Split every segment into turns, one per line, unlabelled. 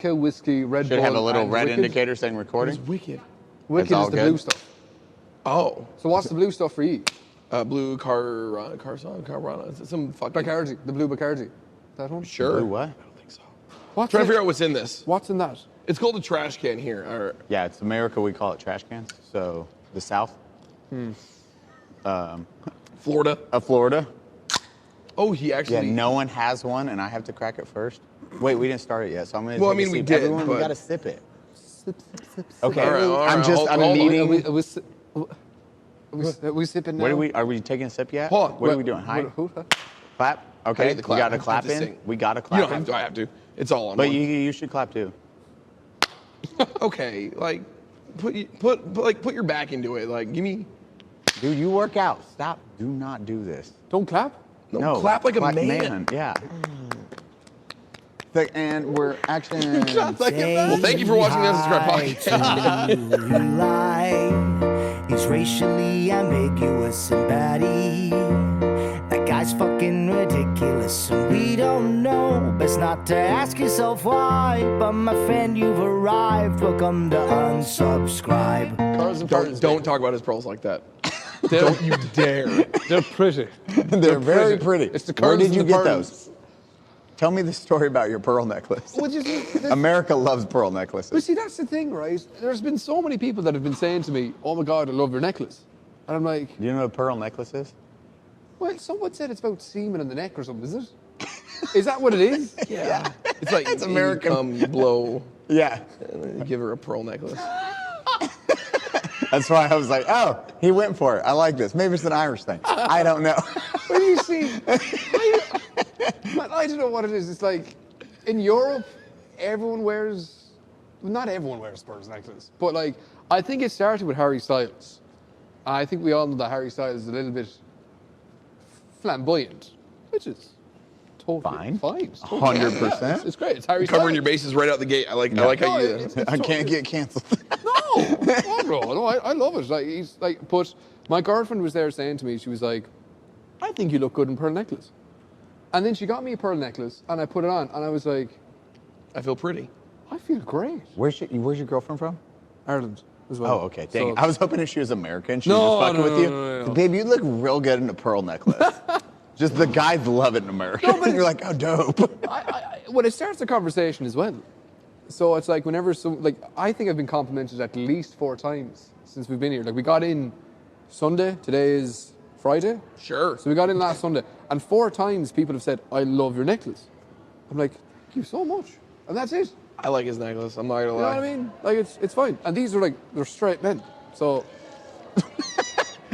whiskey, Red Bull.
Should have a little red
Wicked.
indicator saying recording.
It's wicked.
Wicked
all
is the
good?
blue stuff.
Oh.
So what's the blue stuff for you?
Blue Carvana. Is it some fucking...
Bacardi, the blue Bacardi. That one?
Sure.
Blue what?
I don't think so.
What's
Trying to
it?
figure out what's in this.
What's in that?
It's called a trash can here. Or,
Yeah, it's America. We call it trash cans. So the South.
Florida.
Florida.
Oh, he actually...
Yeah, no one has one, and I have to crack it first. Wait, we didn't start it yet, so I'm gonna.
Well, I
take a
mean, we
sip.
did,
Everyone, we
but-
gotta sip it.
Sip, sip, sip.
Okay,
All right,
I'm just. I'm
hold on.
meeting.
Are we sipping now?
What are we taking a sip yet?
Hold on.
What are we doing? Hi. Clap. Okay.
I need to clap.
We got
I
to clap
have to
in.
sing.
We got to
You
clap
don't
in.
have to. I have to. It's all on
But
one.
you should clap too.
Okay, like, put your back into it. Like, give me...
Dude, you work out. Stop. Do not do this.
Don't clap.
No, clap like a man.
Yeah. And we're action.
Well, thank you for watching the Unsubscribed podcast.
He's racially ambiguous and baddie. That guy's fucking ridiculous, and we don't know. Best not to ask yourself why. But my friend, you've arrived. Welcome to Unsubscribe.
Don't talk about his pearls like that. Don't you dare.
They're pretty.
They're very pretty.
It's the
Where
curls
did you
and the
get
pearls.
those? Tell me the story about your pearl necklace. America loves pearl necklaces.
But see, that's the thing, right? There's been so many people that have been saying to me, "Oh my God, I love your necklace," and I'm like,
Do you know what a pearl necklace is?
"Well, someone said it's about semen in the neck or something, is it? Is that what it is?"
Yeah. It's like
It's
you
American.
come, you blow,
Yeah.
and then you give her a pearl necklace.
That's why I was like, oh, he went for it. I like this. Maybe it's an Irish thing. I don't know.
What do you see? I don't know what it is. It's like in Europe, everyone wears. Well, not everyone wears pearl necklace, but like I think it started with Harry Styles. I think we all know that Harry Styles is a little bit flamboyant, which is totally fine. It's totally
100%.
Yeah, it's great. It's Harry
Covering your
Styles.
bases right out the gate. I like how you...
it's
I can't get canceled.
No, I love it. Like he's like, but my girlfriend was there saying to me, she was like, "I think you look good in pearl necklace," and then she got me a pearl necklace, and I put it on, and I was like,
I feel pretty.
I feel great.
Where's your girlfriend from?
Ireland as well.
Oh, okay. Dang
So-
it. I was hoping if she was American, she
No,
was just fucking
no,
with you.
no, no.
Babe, you look real good in a pearl necklace. Just the guys love it in America.
No, but-
You're like, oh, dope.
When it starts the conversation as well. So it's like whenever, I think I've been complimented at least 4 times since we've been here. Like we got in Sunday, today is Friday.
Sure.
So we got in last Sunday, and 4 times people have said, "I love your necklace." I'm like, "Thank you so much," and that's it.
I like his necklace. I'm not gonna
You know
lie.
what I mean? Like it's fine. And these are they're straight men. So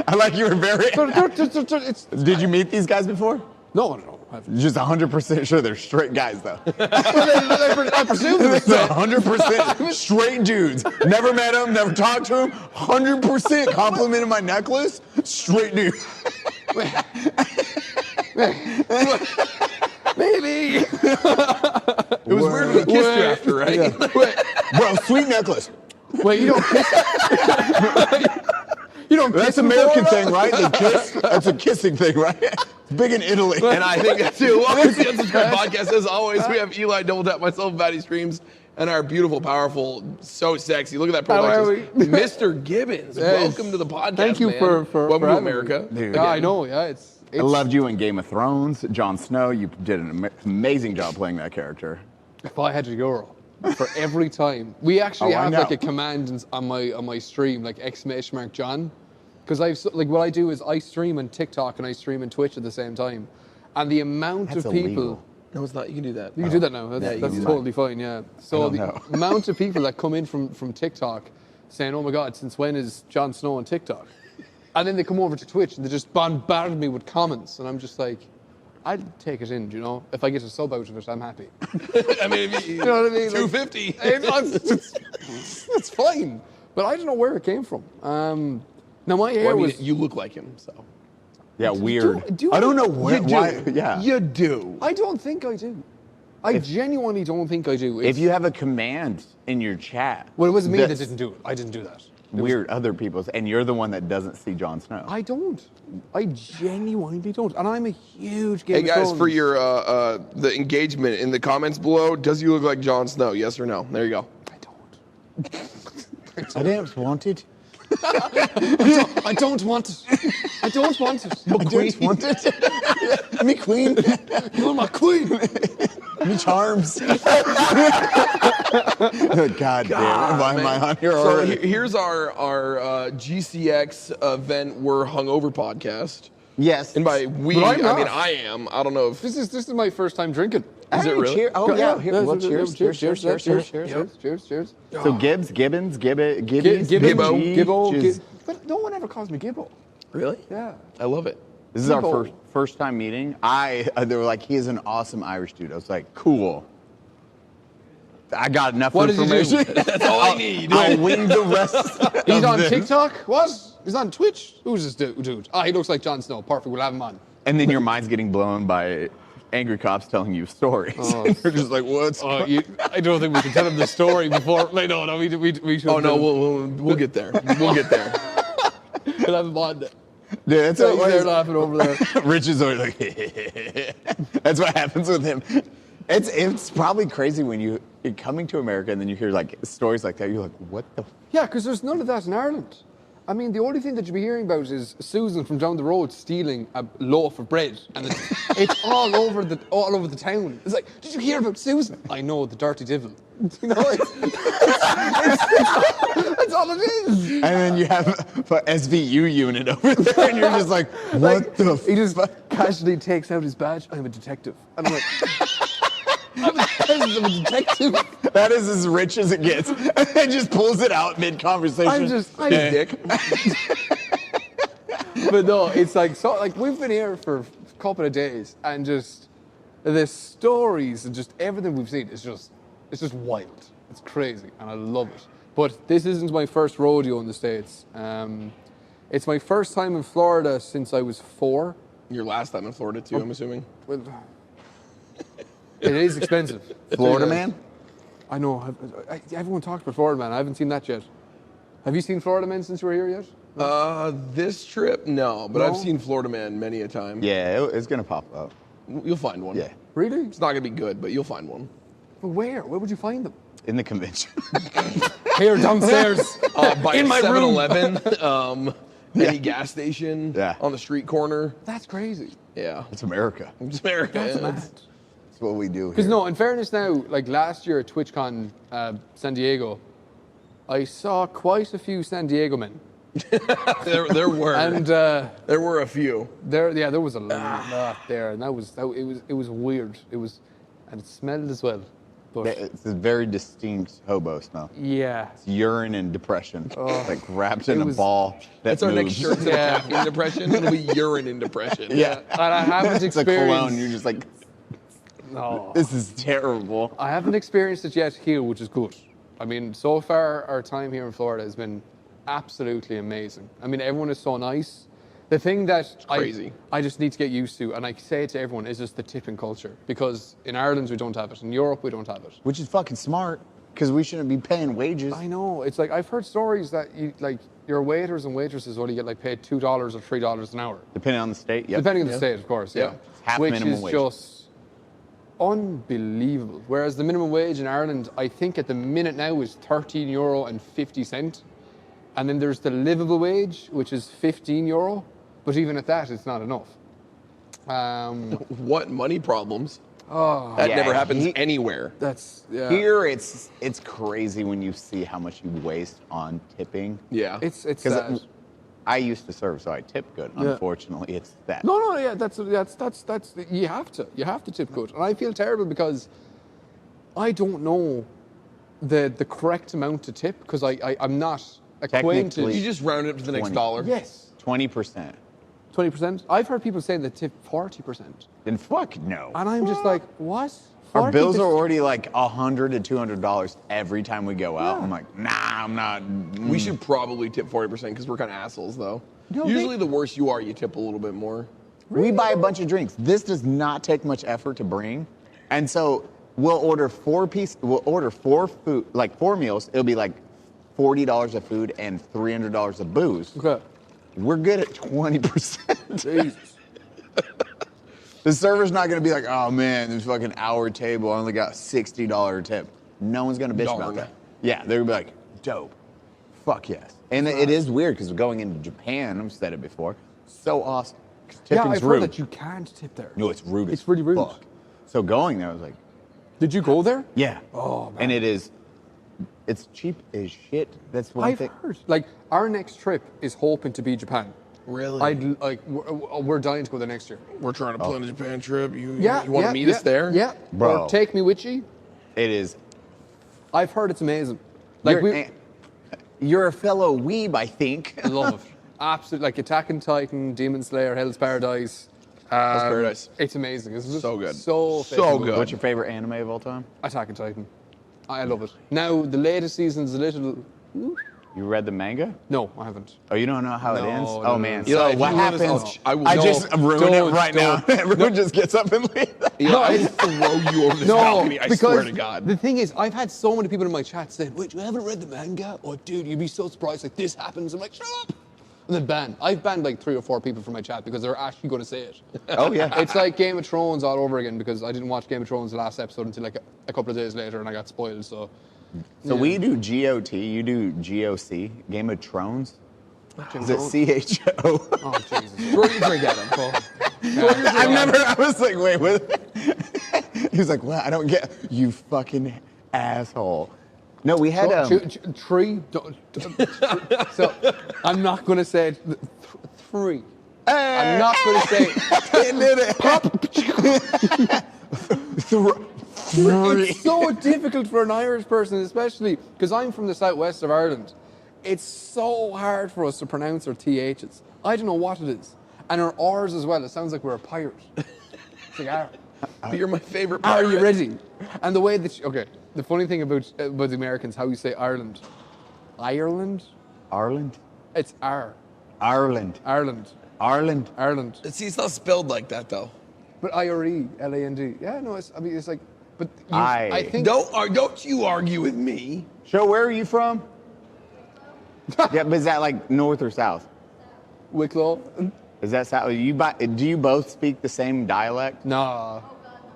I like you were very.
it's
Did you meet these guys before?
no. I've,
Just 100% sure they're straight guys, though.
I presume they're
It's
straight.
100% straight dudes. Never met them, never talked to them. 100% complimented my necklace. Straight dude.
Maybe.
It was weird when he kissed you after, right?
Yeah. Bro, sweet necklace.
Wait, you don't kiss? You don't kiss
That's
before,
American
though?
thing, right? They kiss. That's a kissing thing, right? It's big in Italy.
And I think that too. Welcome to the Unsubscribed podcast. As always, we have Eli Doubletap, myself, Baddie Streams, and our beautiful, powerful, so sexy. Look at that pearl
How are
necklace. Mr. Gibbons. Welcome to the podcast.
Thank you
man.
for
welcome to
having me.
America.
Dude.
Yeah, I know. Yeah, it's
I loved you in Game of Thrones. Jon Snow, you did an amazing job playing that character.
If I had €1 for every time, we actually
Oh, I
have
know.
like a command on my stream, like !John, because what I do is I stream on TikTok and I stream on Twitch at the same time, and the amount
That's
of people.
illegal.
No, it's not. You can do that.
You can do that now. That's,
Yeah, you
that's
can do
totally fine. Yeah. So
don't
the
know.
amount of people that come in from TikTok saying, "Oh my God, since when is Jon Snow on TikTok?" And then they come over to Twitch and they just bombard me with comments, and I'm just like, I'd take it in, you know. If I get a sub out of it, I'm happy.
I mean, if you
know what I mean?
250.
It's fine, but I don't know where it came from. Now my hair
Well, I mean,
was.
you look like him, so.
Yeah, weird.
do
I don't know
you
why.
do?
Yeah.
You do.
I don't think I do. I genuinely don't think I do.
If you have a command in your chat.
Well, it wasn't me that
that's-
didn't do it. I didn't do that.
weird other people's, and you're the one that doesn't see Jon Snow.
I don't. I genuinely don't. And I'm a huge Game
Hey
of
guys,
Thrones.
for your the engagement in the comments below, does he look like Jon Snow? Yes or no? There you go.
I don't.
I didn't want it.
I don't want it. I don't want it.
I didn't want it. Me queen.
You're my queen.
Me charms. God damn! Why am I on here
So
already?
here's our GCX event We're Hungover podcast.
Yes.
And by we,
But I'm
I
not.
mean I am. I don't know if
This is my first time drinking.
Is it really?
Cheer. Oh yeah. Here, well, cheers.
Cheers.
Cheers. So Gibbs, Gibbons, Gibbies,
Gibbo.
Gibbo.
But no one ever calls me Gibbo.
really.
Yeah.
I love it.
This is our
Gibbo.
first time meeting. They were like, he is an awesome Irish dude. I was like, cool. I got enough
What does he do?
information.
That's all I need.
I'll wing the rest.
He's
of
on
this.
TikTok? What? He's on Twitch? Who's this dude? Ah, he looks like Jon Snow. Perfect. We'll have him on.
And then your mind's getting blown by angry cops telling you stories. You're just like, what's
I don't think we can tell him the story before. Like, no, we should.
Oh no, we'll get there. We'll get there.
we'll have him on.
Dude, that's
So
what
he's there laughing over there.
Rich is always like, that's what happens with him. It's probably crazy when you're coming to America and then you hear like stories like that. You're like, what the?
Yeah, because there's none of that in Ireland. I mean, the only thing that you'll be hearing about is Susan from down the road stealing a loaf of bread, and it's all over the town. It's like, did you hear about Susan? I know, the dirty devil. You know, that's all it is.
And then you have a SVU unit over there, and you're just like, what the?
He just casually takes out his badge. I'm a detective, and I'm like, I'm a detective.
That is as rich as it gets. And just pulls it out mid-conversation.
I'm dick. But no, it's like we've been here for a couple of days, and just the stories and just everything we've seen is just wild. It's crazy, and I love it. But this isn't my first rodeo in the States. It's my first time in Florida since I was 4.
Your last time in Florida too, I'm assuming.
Well, it is expensive.
Florida man?
I know. Everyone talks about Florida Man. I haven't seen that yet. Have you seen Florida Man since you were here yet?
This trip, no, but
No?
I've seen Florida Man many a time.
Yeah, it's gonna pop up.
You'll find one.
Yeah.
Really?
It's not gonna be good, but you'll find one.
But where? Where would you find them?
In the convention.
Here downstairs.
By
In my room.
7-Eleven, any gas station,
Yeah.
on the street corner.
That's crazy.
Yeah.
It's America.
It's America.
That's
yeah.
mad.
That's what we do
Because
here.
no, in fairness now, like last year at TwitchCon San Diego, I saw quite a few San Diego men.
There were.
And
there were a few.
there was a lot there, and it was weird. And it smelled as well. But
It's a very distinct hobo smell.
yeah,
It's urine and depression. Like wrapped in
It
a
was-
ball.
That's our next
moves.
shirt.
Yeah.
Caffeine depression. It'll be urine in depression.
Yeah.
and I haven't
It's a cologne.
experienced.
You're just like,
No,
this is terrible.
I haven't experienced it yet here, which is good. I mean, so far our time here in Florida has been absolutely amazing. I mean, everyone is so nice. The thing that
crazy.
I just need to get used to, and I say it to everyone, is just the tipping culture. Because in Ireland we don't have it, in Europe we don't have it.
Which is fucking smart, because we shouldn't be paying wages.
I know. It's like I've heard stories that your waiters and waitresses only get like paid $2 or $3 an hour,
Depending on the state. Yep.
depending on the state, of course. Yeah,
It's half
which
minimum
is
wage.
just unbelievable. Whereas the minimum wage in Ireland, I think at the minute now is €13.50, and then there's the livable wage, which is €15. But even at that, it's not enough.
What money problems? That
Yeah,
never happens anywhere.
That's yeah.
Here, it's crazy when you see how much you waste on tipping.
Yeah.
It's
Because
sad.
I used to serve, so I tip good.
Yeah.
Unfortunately, it's that.
No, yeah, that's you have to tip good, and I feel terrible because I don't know the correct amount to tip because I'm not acquainted.
Technically-
You just round it up to the next
20.
dollar.
Yes,
20%.
20%. I've heard people saying they tip 40%,
Then fuck no.
and I'm just like, what?
Our
40%?
bills are already like $100 to $200 every time we go out.
Yeah.
I'm like, nah, I'm not.
We should probably tip 40% because we're kind of assholes, though.
No,
Usually, the worse you are, you tip a little bit more.
We buy a bunch of drinks. This does not take much effort to bring, and so we'll order 4 food, like 4 meals. It'll be like $40 of food and $300 of booze.
Okay.
We're good at 20%.
Jesus.
The server's not gonna be like, oh man, this fucking hour table, I only got $60 tip. No one's gonna bitch
Darn.
about that. Yeah, they're gonna be like, dope. Fuck yes. And it is weird because going into Japan, I've said it before, so awesome. 'Cause
Yeah,
tipping's
I've
rude.
heard that you can't tip there.
No, it's rude.
It's
as
really rude.
fuck. So going there, I was like,
Did you go there?
yeah.
Oh, man.
And it's cheap as shit. That's one
I've
thing.
heard. Like, our next trip is hoping to be Japan.
Really?
We're dying to go there next year.
We're trying to plan a Japan trip. You want to meet
yeah,
us there?
Yeah.
Bro.
Or take me with you.
It is.
I've heard it's amazing. Like,
You're a fellow weeb, I think.
I love it. Absolutely. Like Attack on Titan, Demon Slayer, Hell's Paradise.
Hell's Paradise.
It's amazing. It's just
So good.
So
So good.
What's your favorite anime of all time?
Attack on Titan. I love it. Now, the latest season's a little...
You read the manga?
No, I haven't.
Oh, you don't know how it
No,
ends?
no,
Oh
no,
man.
no.
So
Eli, if
what
you let us
happens?
know, I will-
I
No,
just ruin it
don't,
right now. Everyone just gets up and leaves.
Yeah, I will throw you over this balcony, I swear to God.
The thing is, I've had so many people in my chat saying, wait, you haven't read the manga? Oh, dude, you'd be so surprised, like, this happens. I'm like, shut up! And then ban. I've banned like 3 or 4 people from my chat because they're actually going to say it.
Oh yeah.
It's like Game of Thrones all over again because I didn't watch Game of Thrones the last episode until like a couple of days later and I got spoiled, so...
So we do GOT, you do GOC, Game of Thrones. Is it CHO?
Oh, Jesus.
Throw your drink at him, Paul.
I was like, wait, what? He was like, well, I don't get, you fucking asshole. No, we had,
Three. So I'm not going to say it. 3. I'm not going to say
Three.
It's so difficult for an Irish person, especially because I'm from the southwest of Ireland. It's so hard for us to pronounce our THs. I don't know what it is. And our R's as well. It sounds like we're a pirate. It's like,
But you're my favorite
are
pirate.
you ready? And the way that, okay, the funny thing about the Americans, how you say Ireland. Ireland?
Ireland?
It's R.
Ireland.
Ireland.
Ireland.
Ireland.
See, it's not spelled like that, though.
But IRELAND. Yeah, no, it's like, but
I
think.
Don't you argue with me.
So where are you from? Yeah, but is that like north or south?
Wicklow?
Is that south? Do you both speak the same dialect?
No.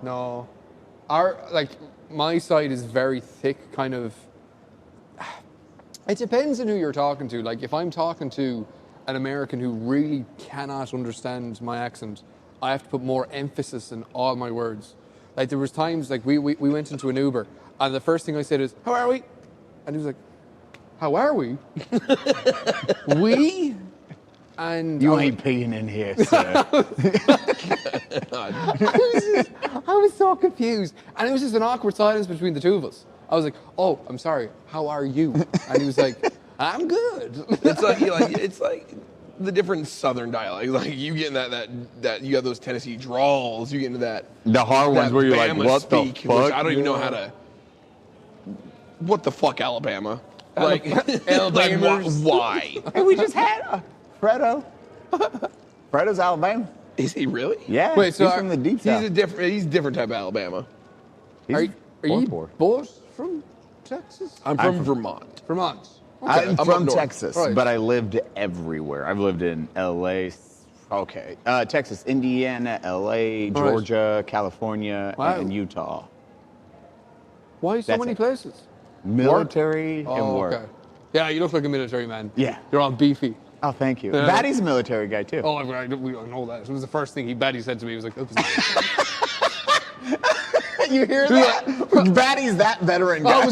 No. My side is very thick, kind of. It depends on who you're talking to. Like, if I'm talking to an American who really cannot understand my accent, I have to put more emphasis in all my words. Like, there was times, like, we went into an Uber, and the first thing I said is, how are we? And he was like, how are we? We? And
You ain't peeing in here, sir.
I was so confused. And it was just an awkward silence between the two of us. I was like, oh, I'm sorry, how are you? And he was like, I'm good.
It's like the different Southern dialect. Like you get in that you have those Tennessee drawls. You get into that
The hard ones
that
where you're like,
Bama
what
speak,
the fuck?
which I don't even know how to. What the fuck, Alabama? Like,
Alabamers.
why?
Hey, we just had Fredo. Fredo's Alabama.
Is he really?
Yeah,
Wait, so
he's from the deep south.
He's a different type of Alabama.
He's
Are you
poor.
both from Texas?
I'm from Vermont.
Vermont.
I'm
I'm
from
up north.
Texas,
Right.
but I lived everywhere. I've lived in LA, Texas, Indiana, LA, Georgia, California,
Wow.
and Utah.
Why so
That's
many
it.
places?
Military and
Oh,
work.
okay. Yeah, you look like a military man.
Yeah.
You're all beefy.
Oh, thank you.
Yeah.
Baddie's a military guy too.
Oh, we don't know that. It was the first thing Baddie said to me. He was like, "Oops."
You hear that? Baddie's that veteran guy.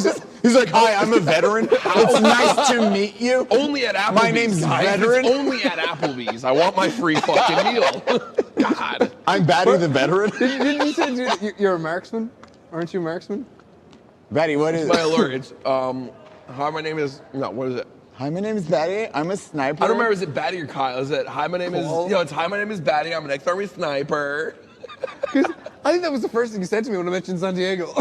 He's like, hi, I'm a veteran. It's nice to meet you.
Only at Applebee's.
My name's
guys.
Veteran.
It's only at Applebee's. I want my free fucking meal. God.
I'm Baddie the veteran.
Didn't you say you're a marksman? Aren't you a marksman?
Baddie, what is
My
it?
alert. It's hi, my name is what is it?
Hi, my name is Baddie. I'm a sniper.
I don't remember. Is it Baddie or Kyle? Is it hi? My name is it's hi. My name is Baddie. I'm an ex-army sniper.
Because I think that was the first thing you said to me when I mentioned San Diego.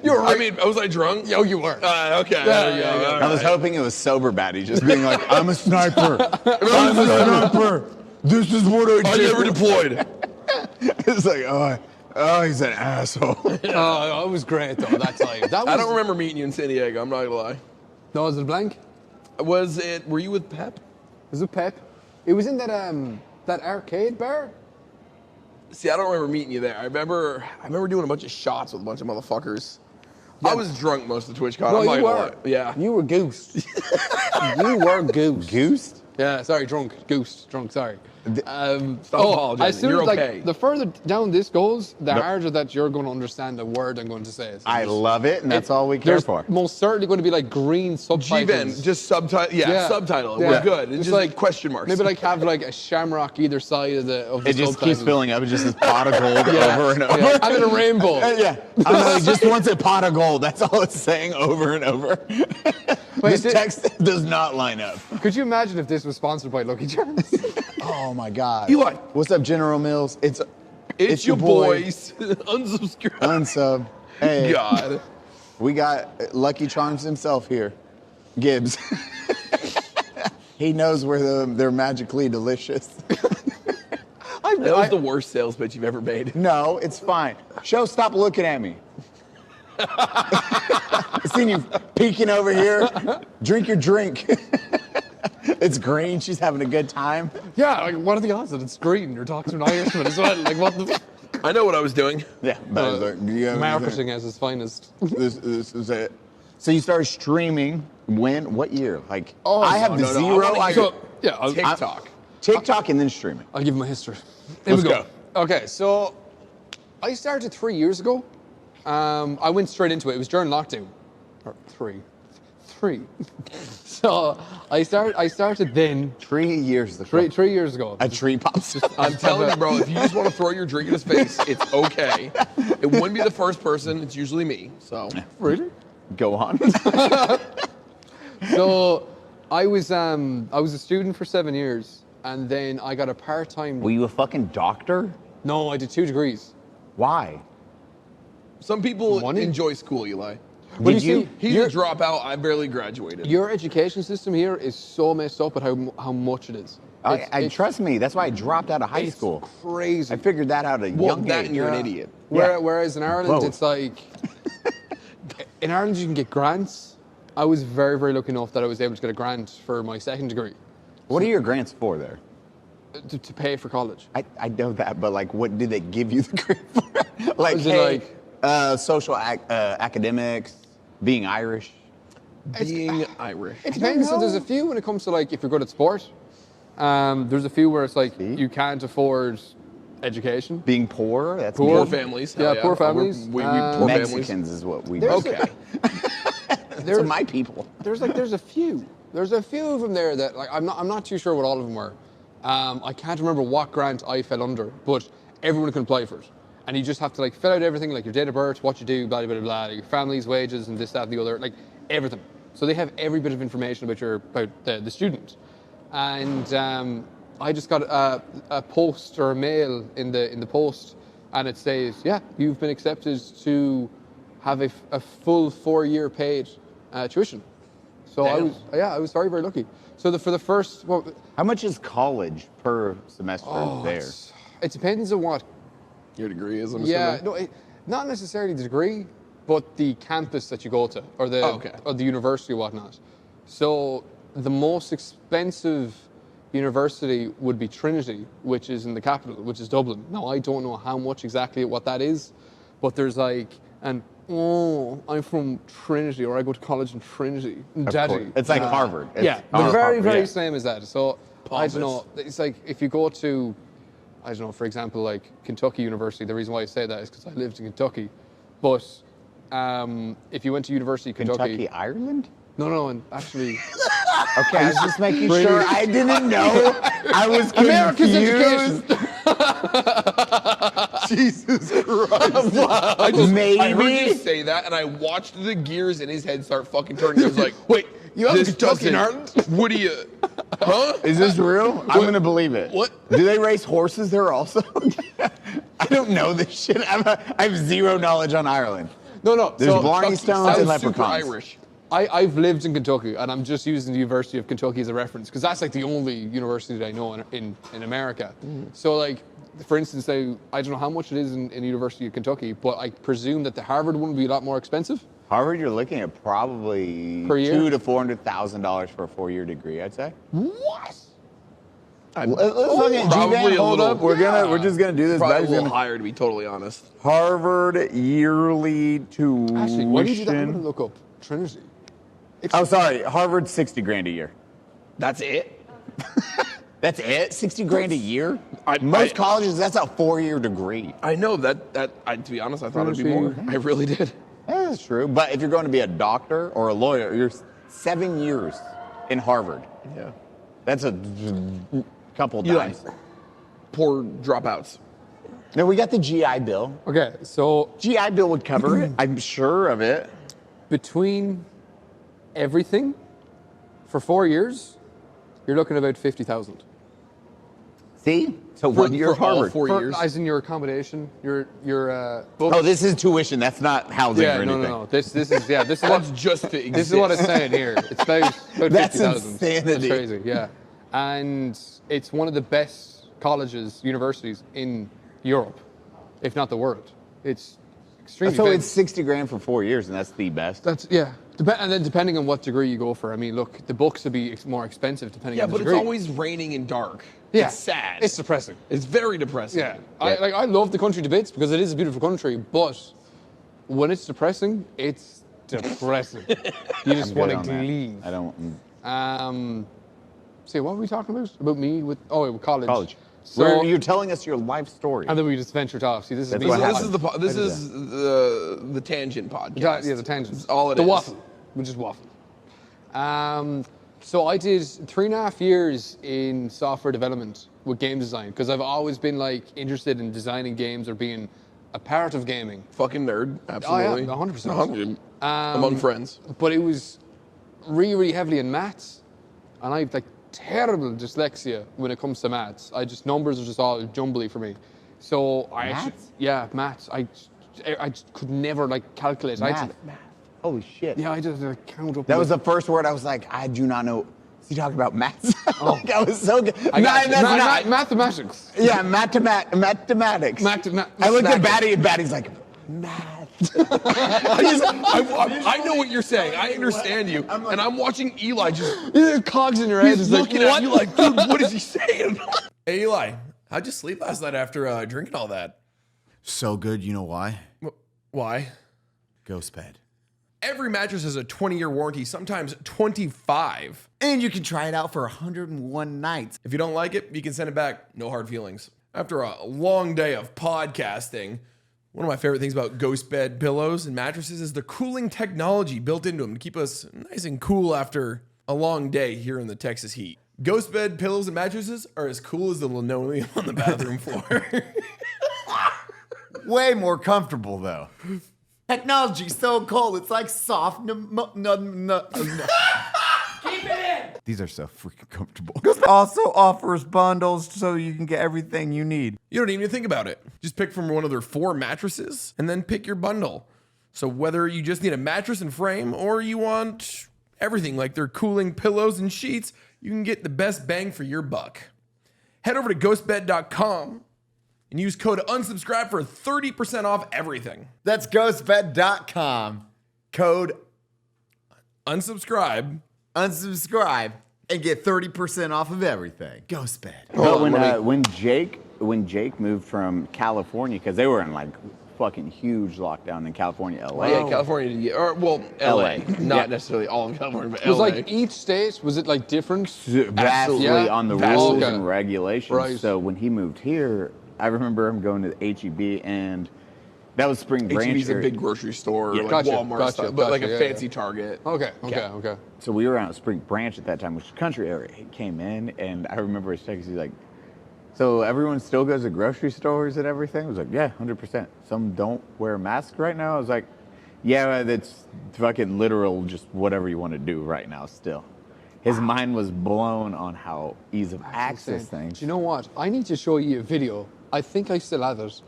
You were right.
I mean, was I drunk?
Yo, you were.
Okay.
Yeah,
there you
yeah,
go.
yeah.
All
I was
right.
hoping it was sober Baddie, just being like, I'm a sniper. I'm a sniper. This is what I
I
do.
never deployed.
It's like, oh, he's an asshole.
Oh, it was great though that time. That was,
I don't remember meeting you in San Diego. I'm not gonna lie.
No, was it blank?
Was it? Were you with Pep?
Was it Pep? It was in that that arcade bar.
See, I don't remember meeting you there. I remember doing a bunch of shots with a bunch of motherfuckers. I was drunk most of the TwitchCon.
No,
I'm not
you
gonna
were.
lie. Yeah.
You were goosed. You were goosed.
Goosed?
Yeah, sorry, drunk. Goosed. Drunk, sorry.
Stop apologizing.
As soon
You're
as,
okay.
the further down this goes, the harder that you're going to understand the word I'm going to say.
I love it, and that's all we care
There's
for.
most certainly going to be like green subtitles.
GVAN, just subtitle. Yeah, subtitle.
Yeah.
We're good. It's
Just
just like question marks.
Maybe like have like a shamrock either side of the
It just keeps
subtitles.
filling up. It's just this pot of gold
Yeah.
over and over.
Yeah. And then a rainbow.
Yeah. I don't know, he just wants a pot of gold. That's all it's saying over and over. This text does not line up.
Could you imagine if this was sponsored by Lucky Charms?
Oh my God.
Eli.
What's up, General Mills?
it's your boys. Unsubscribe.
Unsub. Hey,
God.
we got Lucky Charms himself here. Gibbs. He knows where they're magically delicious.
That was the worst sales pitch you've ever made.
No, it's fine. Show, stop looking at me. I've seen you peeking over here. Drink your drink. It's green. She's having a good time.
Yeah, like what are the odds that it's green? You're talking to an Irishman as well. Like what the
I know what I was doing.
Yeah, but
marketing as its finest.
This is it. So you started streaming when? What year? Like
Oh,
I have
no,
the
no, I
zero.
wanna hear
Yeah,
TikTok.
TikTok and then streaming.
I'll give you my history. Here
Let's
we go.
go.
Okay, so I started 3 years ago. I went straight into it. It was during lockdown. Or three. So I started then.
3 years.
3 years ago.
A tree pops.
I'm telling you, bro, if you just want to throw your drink in his face, it's okay. It wouldn't be the first person. It's usually me. So
Really?
Go on.
So I was a student for 7 years, and then I got a part-time.
Were you a fucking doctor?
No, I did 2 degrees.
Why?
some people
Money?
enjoy school, Eli.
But
Did you?
see,
He's
your-
a dropout. I barely graduated.
Your education system here is so messed up at how much it is.
I trust me. That's why I dropped out of high
It's
school.
crazy.
I figured that out at a
well,
young
that
age.
and you're an
Yeah.
idiot.
Yeah.
Whereas in Ireland,
Both.
it's like in Ireland you can get grants. I was very, very lucky enough that I was able to get a grant for my second degree
What are your grants for there?
to pay for college.
I know that, but like, what did they give you the grant for? Like,
Was it
hey,
like-
social academics, being Irish.
Being Irish.
It depends. So there's a few when it comes to like if you're good at sport. There's a few where it's like
See?
you can't afford education.
Being poor, that's
Poor
Poor
me.
families.
Yeah,
hell
poor families.
We poor families.
Mexicans is what we
There's
do.
Okay.
They're my people.
There's a few. There's a few of them there that like I'm not too sure what all of them were. I can't remember what grant I fell under, but everyone can apply for it. And you just have to like fill out everything, like your date of birth, what you do, blah blah blah blah, your family's wages, and this, that, and the other, like everything. So they have every bit of information about the student. And I just got a post or a mail in the post, and it says, yeah, you've been accepted to have a full 4-year paid tuition. So
Damn.
I was very, very lucky. So for the first, well,
How much is college per semester there?
it depends on what.
Your degree is, I'm
Yeah,
assuming?
no, not necessarily the degree, but the campus that you go to, or the
Oh, okay.
or the university or whatnot. So the most expensive university would be Trinity, which is in the capital, which is Dublin. Now I don't know how much exactly what that is, but there's like I'm from Trinity, or I go to college in Trinity. Daddy.
course. It's like Harvard. It's
Yeah, the
Harvard,
very, very
yeah.
same as that. So I don't know. It's like if you go to, I don't know, for example, like Kentucky University. The reason why I say that is because I lived in Kentucky. But if you went to University of
Kentucky, Ireland?
no, and actually,
Okay, I was just making
Brady.
sure. I didn't know. I was
America's
confused.
education.
Jesus Christ.
I heard you
Maybe.
say that, and I watched the gears in his head start fucking turning. I was like,
Wait, you have
this
Kentucky in
doesn't-
Ireland?
What do you, huh?
Is this real? I'm gonna believe it.
What?
Do they race horses there also? I don't know this shit. I have zero knowledge on Ireland.
No.
There's
so,
Blarney
Kentucky
Stones and
sounds super
leprechauns.
Irish.
I've lived in Kentucky, and I'm just using the University of Kentucky as a reference because that's like the only university that I know in America. So like, for instance, I don't know how much it is in University of Kentucky, but I presume that the Harvard one would be a lot more expensive.
Harvard, you're looking at probably
Per year?
$200,000 to $400,000 for a 4-year degree, I'd say.
What?
Let's look at GVAN, hold up. We're just gonna do this.
Probably a
Baddie's
little
gonna-
higher, to be totally honest.
Harvard yearly tuition.
Actually, why did you do that? I'm gonna look up Trinity.
Oh, sorry, Harvard, 60 grand a year.
That's it?
That's it? 60 grand a year? Most colleges, that's a 4-year degree.
I know that. To be honest, I thought it'd be more. I really did.
That's true. But if you're going to be a doctor or a lawyer, you're 7 years in Harvard.
Yeah.
That's a couple
Eli,
times.
poor dropouts.
No, we got the GI Bill.
Okay, so
GI Bill would cover it. I'm sure of it.
between everything for 4 years, you're looking at about 50,000.
See? So 1 year
for all
Harvard.
4 years.
As in your accommodation, your
Oh, this is tuition. That's not housing
yeah,
or
no,
anything.
no, no. This is this
That's
is
just to exist.
this is what it's saying here. It's about
That's
50,000.
insanity.
That's crazy. Yeah, and it's one of the best colleges, universities in Europe, if not the world. It's extremely.
So
famous.
it's 60 grand for 4 years, and that's the best.
That's yeah. And then depending on what degree you go for, I mean, look, the books would be more expensive depending
Yeah,
on the
but
degree.
it's always raining and dark.
yeah.
It's sad.
It's depressing.
It's very depressing.
Yeah, I love the country to bits because it is a beautiful country, but when it's depressing, it's depressing. You just
I'm
want
good
to
on that.
leave.
I don't.
See, what were we talking about? About me with with college.
College.
So,
Where you're telling us your life story.
and then we just ventured off. See, this is
That's
me.
what
This
happened.
is the tangent podcast.
Yeah, the tangent.
That's all it
the
is.
waffle. We just waffle. So I did 3.5 years in software development with game design because I've always been like interested in designing games or being a part of gaming.
Fucking nerd. Absolutely.
100%.
Among friends.
But it was really, really heavily in maths, and I have like terrible dyslexia when it comes to maths. Numbers are just all jumbly for me. So maths. I just could never like calculate.
Math. Holy shit.
I just count up.
That was the first word I was like, I do not know. Is he talking about maths? Like, I was so good.
Mathematics.
Yeah, mathematics. I looked at Baddie and Baddie's like, math.
I know what you're saying. I understand you. And I'm watching Eli just
Cogs in your head.
he's
It's
looking
like,
at you like, dude, what is he saying?
Hey, Eli, how'd you sleep last night after drinking all that?
So good, you know why?
Why?
GHOSTBED.
Every mattress has a 20-year warranty, sometimes 25.
And you can try it out for 101 nights.
If you don't like it, you can send it back. No hard feelings. After a long day of podcasting, one of my favorite things about GHOSTBED pillows and mattresses is the cooling technology built into them to keep us nice and cool after a long day here in the Texas heat. GHOSTBED pillows and mattresses are as cool as the linoleum on the bathroom floor.
Way more comfortable, though. Technology's so cold, it's like soft. Keep it in! These are so freaking comfortable. Also offers bundles so you can get everything you need.
You don't even think about it. Just pick from one of their 4 mattresses and then pick your bundle. So whether you just need a mattress and frame or you want everything like their cooling pillows and sheets, you can get the best bang for your buck. Head over to ghostbed.com and use code unsubscribe for 30% off everything.
That's ghostbed.com. Code
Unsubscribe.
unsubscribe and get 30% off of everything. GHOSTBED.
But when Jake moved from California, because they were in like fucking huge lockdown in California, LA.
Yeah, California did LA. Not
Yeah.
necessarily all of California, but
It was
LA.
like each state, was it like different?
Vastly
Yeah.
on the
Vastly.
rules
Okay.
and regulations.
Right.
So when he moved here, I remember him going to the HEB, and that was Spring Branch.
HEB's a
area.
big grocery store,
Yeah.
like
Gotcha,
Walmart
gotcha,
stuff, but like
gotcha,
a
yeah,
fancy
yeah.
Target.
Okay.
So we were out at Spring Branch at that time, which is a country area. He came in, and I remember his text. He's like, "So everyone still goes to grocery stores and everything?" I was like, "Yeah, 100%. Some don't wear masks right now." I was like, "Yeah, that's fucking literal. Just whatever you want to do right now." Still, his mind was blown on how ease of access
Insane.
things.
Do you know what? I need to show you a video. I think I still have it.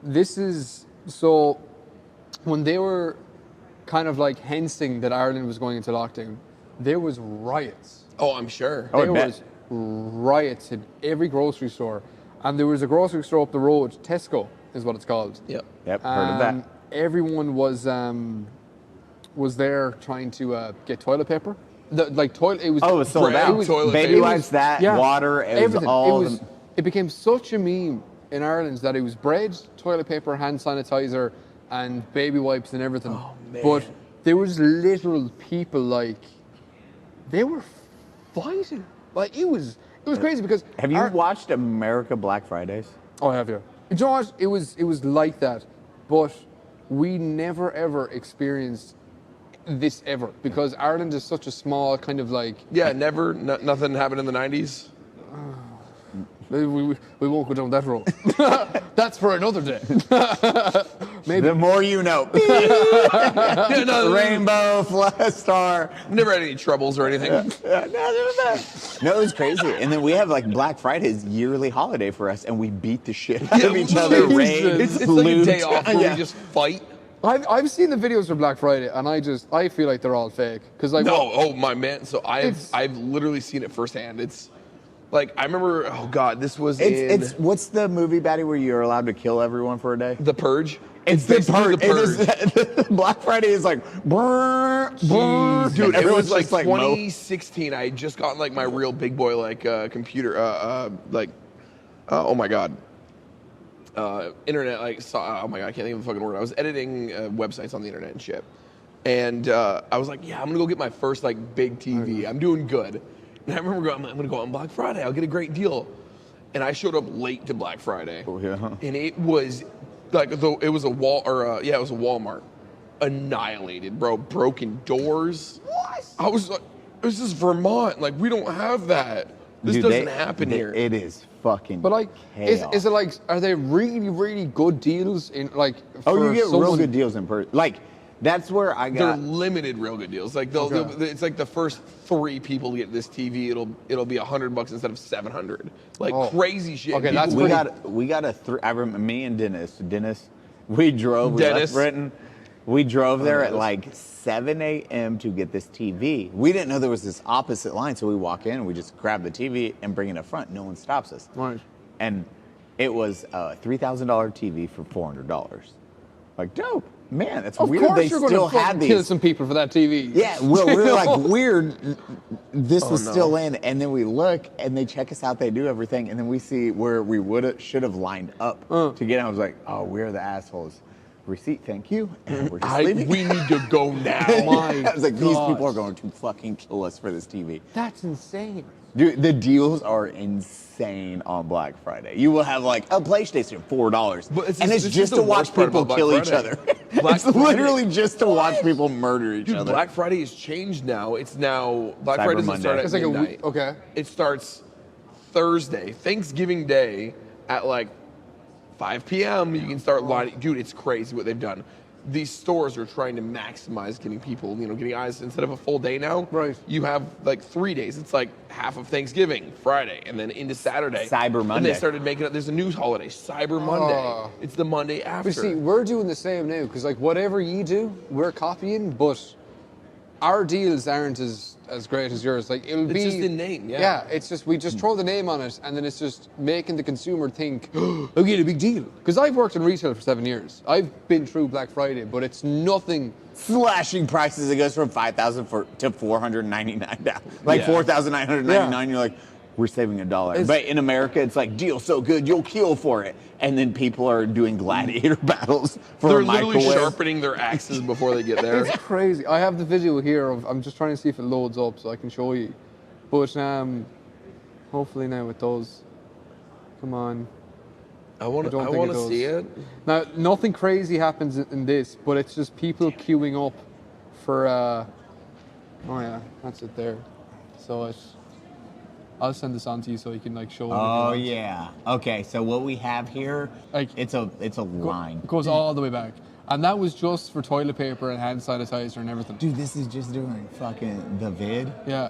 This is so when they were kind of like hinting that Ireland was going into lockdown, there was riots.
Oh, I'm sure.
Oh, I
There
bet.
was riots in every grocery store, and there was a grocery store up the road, Tesco is what it's called.
Yep.
Yep, heard of that.
everyone was there trying to get toilet paper. It was.
Oh, it was sold
brand
out.
toilet
Baby
paper.
wipes, water, it was
everything.
all.
It became such a meme in Ireland that it was bread, toilet paper, hand sanitizer, and baby wipes and everything.
Oh, man.
But there was literal people like they were fighting. Like it was crazy because.
Have you watched America Black Fridays?
Oh, I have you. You know what? It was like that, but we never ever experienced this ever because Ireland is such a small kind of like.
Yeah, never. Nothing happened in the 90s.
We won't go down that road. That's for another day. Maybe.
The more you know.
Yeah, no,
Rainbow, flash star.
never had any troubles or anything.
No, it was crazy. And then we have like Black Friday is yearly holiday for us, and we beat the shit out of each other.
Jesus.
Raid,
It's like a day
loot.
off where
Yeah.
we just fight.
I've seen the videos for Black Friday, and I feel like they're all fake. Cause like
No, oh my man. So
It's-
I've literally seen it firsthand. It's like I remember. Oh God, this was
It's
in
what's the movie, Baddie, where you're allowed to kill everyone for a day?
The Purge.
It's the
basically
purge. It is, Black Friday is like, brr, brr.
Dude, it
Everyone's
was like
just mo-
2016. I had just gotten like my real big boy computer, oh my god, internet oh my god, I can't think of the fucking word. I was editing websites on the internet and shit, and I was like, yeah, I'm gonna go get my first like big TV. I'm doing good, and I remember going, I'm gonna go on Black Friday. I'll get a great deal, and I showed up late to Black Friday, and it was like it was a Walmart. Annihilated, bro. Broken doors. What? I was like, this is Vermont. Like, we don't have that. This doesn't happen here.
It is fucking.
But like,
chaos.
is it like, are they really, really good deals in like?
Oh,
for
you get real
someone-
good deals in person. Like, that's where I
They're
got.
limited real good deals. Like,
Okay.
it's like the first 3 people to get this TV, it'll be $100 instead of $700. Like
Oh.
crazy shit.
Okay,
People-
that's
we got a I remember me and Dennis. We drove. We
Dennis.
left Britain. We drove there at like 7 a.m. to get this TV. We didn't know there was this opposite line, so we walk in and we just grab the TV and bring it up front. No one stops us.
Right.
And it was a $3,000 TV for $400. Like, dope. Man, that's
Of
weird.
course,
They
you're
still
going to
had
kill
these.
some people for that TV.
Yeah, well, we're like,
No.
weird. This was
no.
still in, and then we look, and they check us out. They do everything, and then we see where we should have lined up to get. I was like, oh, we're the assholes. Receipt, thank you. And we're just leaving.
we need to go now.
My
I was like, these
God.
people are going to fucking kill us for this TV.
That's insane.
Dude, the deals are insane on Black Friday. You will have like a PlayStation $4,
But it's
and
just-
it's
this
just
is
to
the
watch
worst part
people
about
kill
Black
each
Friday.
other.
Black
It's
Friday-
literally just to watch people murder each
Dude,
other.
Black Friday has changed now. It's now Black
Cyber
Friday doesn't
Monday.
start at
It's like a
midnight.
week. Okay.
It starts Thursday, Thanksgiving Day at like 5 p.m. You can start lining. Dude, it's crazy what they've done. These stores are trying to maximize getting people, getting eyes instead of a full day now.
Right.
You have like 3 days. It's like half of Thanksgiving, Friday, and then into Saturday.
Cyber
And
Monday.
they started making it. There's a new holiday, Cyber Monday. It's the Monday after.
But see, we're doing the same now because like whatever you do, we're copying, but our deals aren't as great as yours. Like it'll
It's
be
just in name, yeah.
Yeah, it's just we just throw the name on it, and then it's just making the consumer think, "Oh, I'll get a big deal." Because I've worked in retail for 7 years. I've been through Black Friday, but it's nothing.
Slashing prices, it goes from $5,000 to $499. Like
Yeah.
$4,999. You're like, we're saving $1. But in America, it's like, deal so good, you'll kill for it. And then people are doing gladiator battles for
They're
a
literally
microwave.
sharpening their axes before they get there.
It's crazy. I have the video here of. I'm just trying to see if it loads up so I can show you. But hopefully now it does. Come on.
I want
don't
to
think it does.
see it.
Now, nothing crazy happens in this, but it's just people queuing up for. Oh yeah, that's it there. So I'll send this on to you so you can like show.
Oh yeah. Okay, so what we have here,
Like-
it's a line.
It goes all the way back, and that was just for toilet paper and hand sanitizer and everything.
Dude, this is just doing fucking the vid.
Yeah,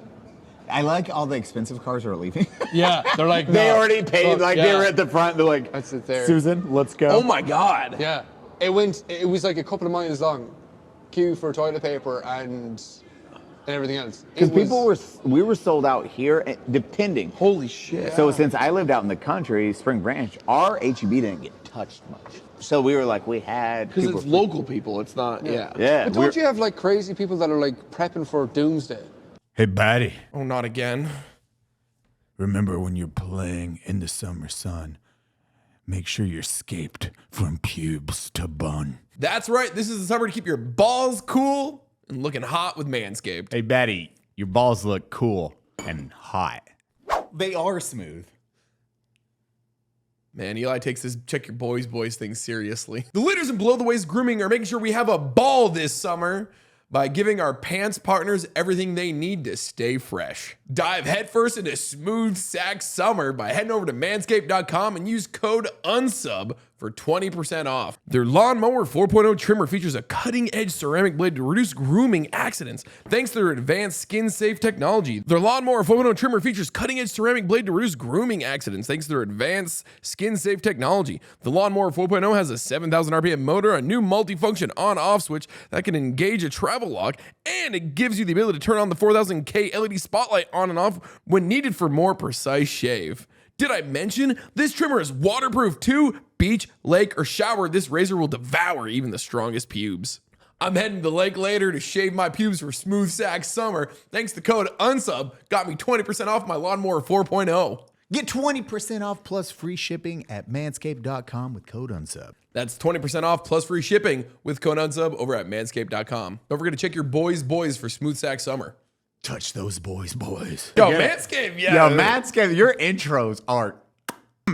I like all the expensive cars are leaving.
yeah. They're like
They
no.
already paid,
Look,
like
yeah.
they were at the front. They're like,
That's it there.
Susan, let's go.
Oh my God.
Yeah, it was like a couple of miles long, queue for toilet paper and everything else.
Because
It was-
we were sold out here, depending.
Holy shit.
So since I lived out in the country, Spring Branch, our HEB didn't get touched much. So we were like, we had
Because
people
it's local people. It's not. Yeah.
Yeah,
But don't you have like crazy people that are like prepping for doomsday?
Hey, Baddie,
Oh, not again.
remember when you're playing in the summer sun, make sure you're scaped from pubes to bun.
That's right. This is the summer to keep your balls cool and looking hot with Manscaped.
Hey, Baddie, your balls look cool and hot.
They are smooth.
Man, Eli takes this check your boys thing seriously. The leaders in below the waist grooming are making sure we have a ball this summer by giving our pants partners everything they need to stay fresh. Dive headfirst into smooth sack summer by heading over to manscaped.com and use code UNSUB for 20% off. Their Lawnmower 4.0 trimmer features a cutting-edge ceramic blade to reduce grooming accidents thanks to their advanced skin-safe technology. Their Lawnmower 4.0 trimmer features cutting-edge ceramic blade to reduce grooming accidents thanks to their advanced skin-safe technology. The Lawnmower 4.0 has a 7,000 RPM motor, a new multifunction on-off switch that can engage a travel lock, and it gives you the ability to turn on the 4000K LED spotlight on and off when needed for more precise shave. Did I mention this trimmer is waterproof too? Beach, lake, or shower, this razor will devour even the strongest pubes. I'm heading to the lake later to shave my pubes for smooth sack summer. Thanks to code UNSUB, got me 20% off my Lawnmower 4.0.
Get 20% off plus free shipping at manscaped.com with code UNSUB.
That's 20% off plus free shipping with code UNSUB over at manscaped.com. Don't forget to check your boys for smooth sack summer.
Touch those boys.
Yo, Manscaped, yeah.
Yo, Manscaped, your intros are...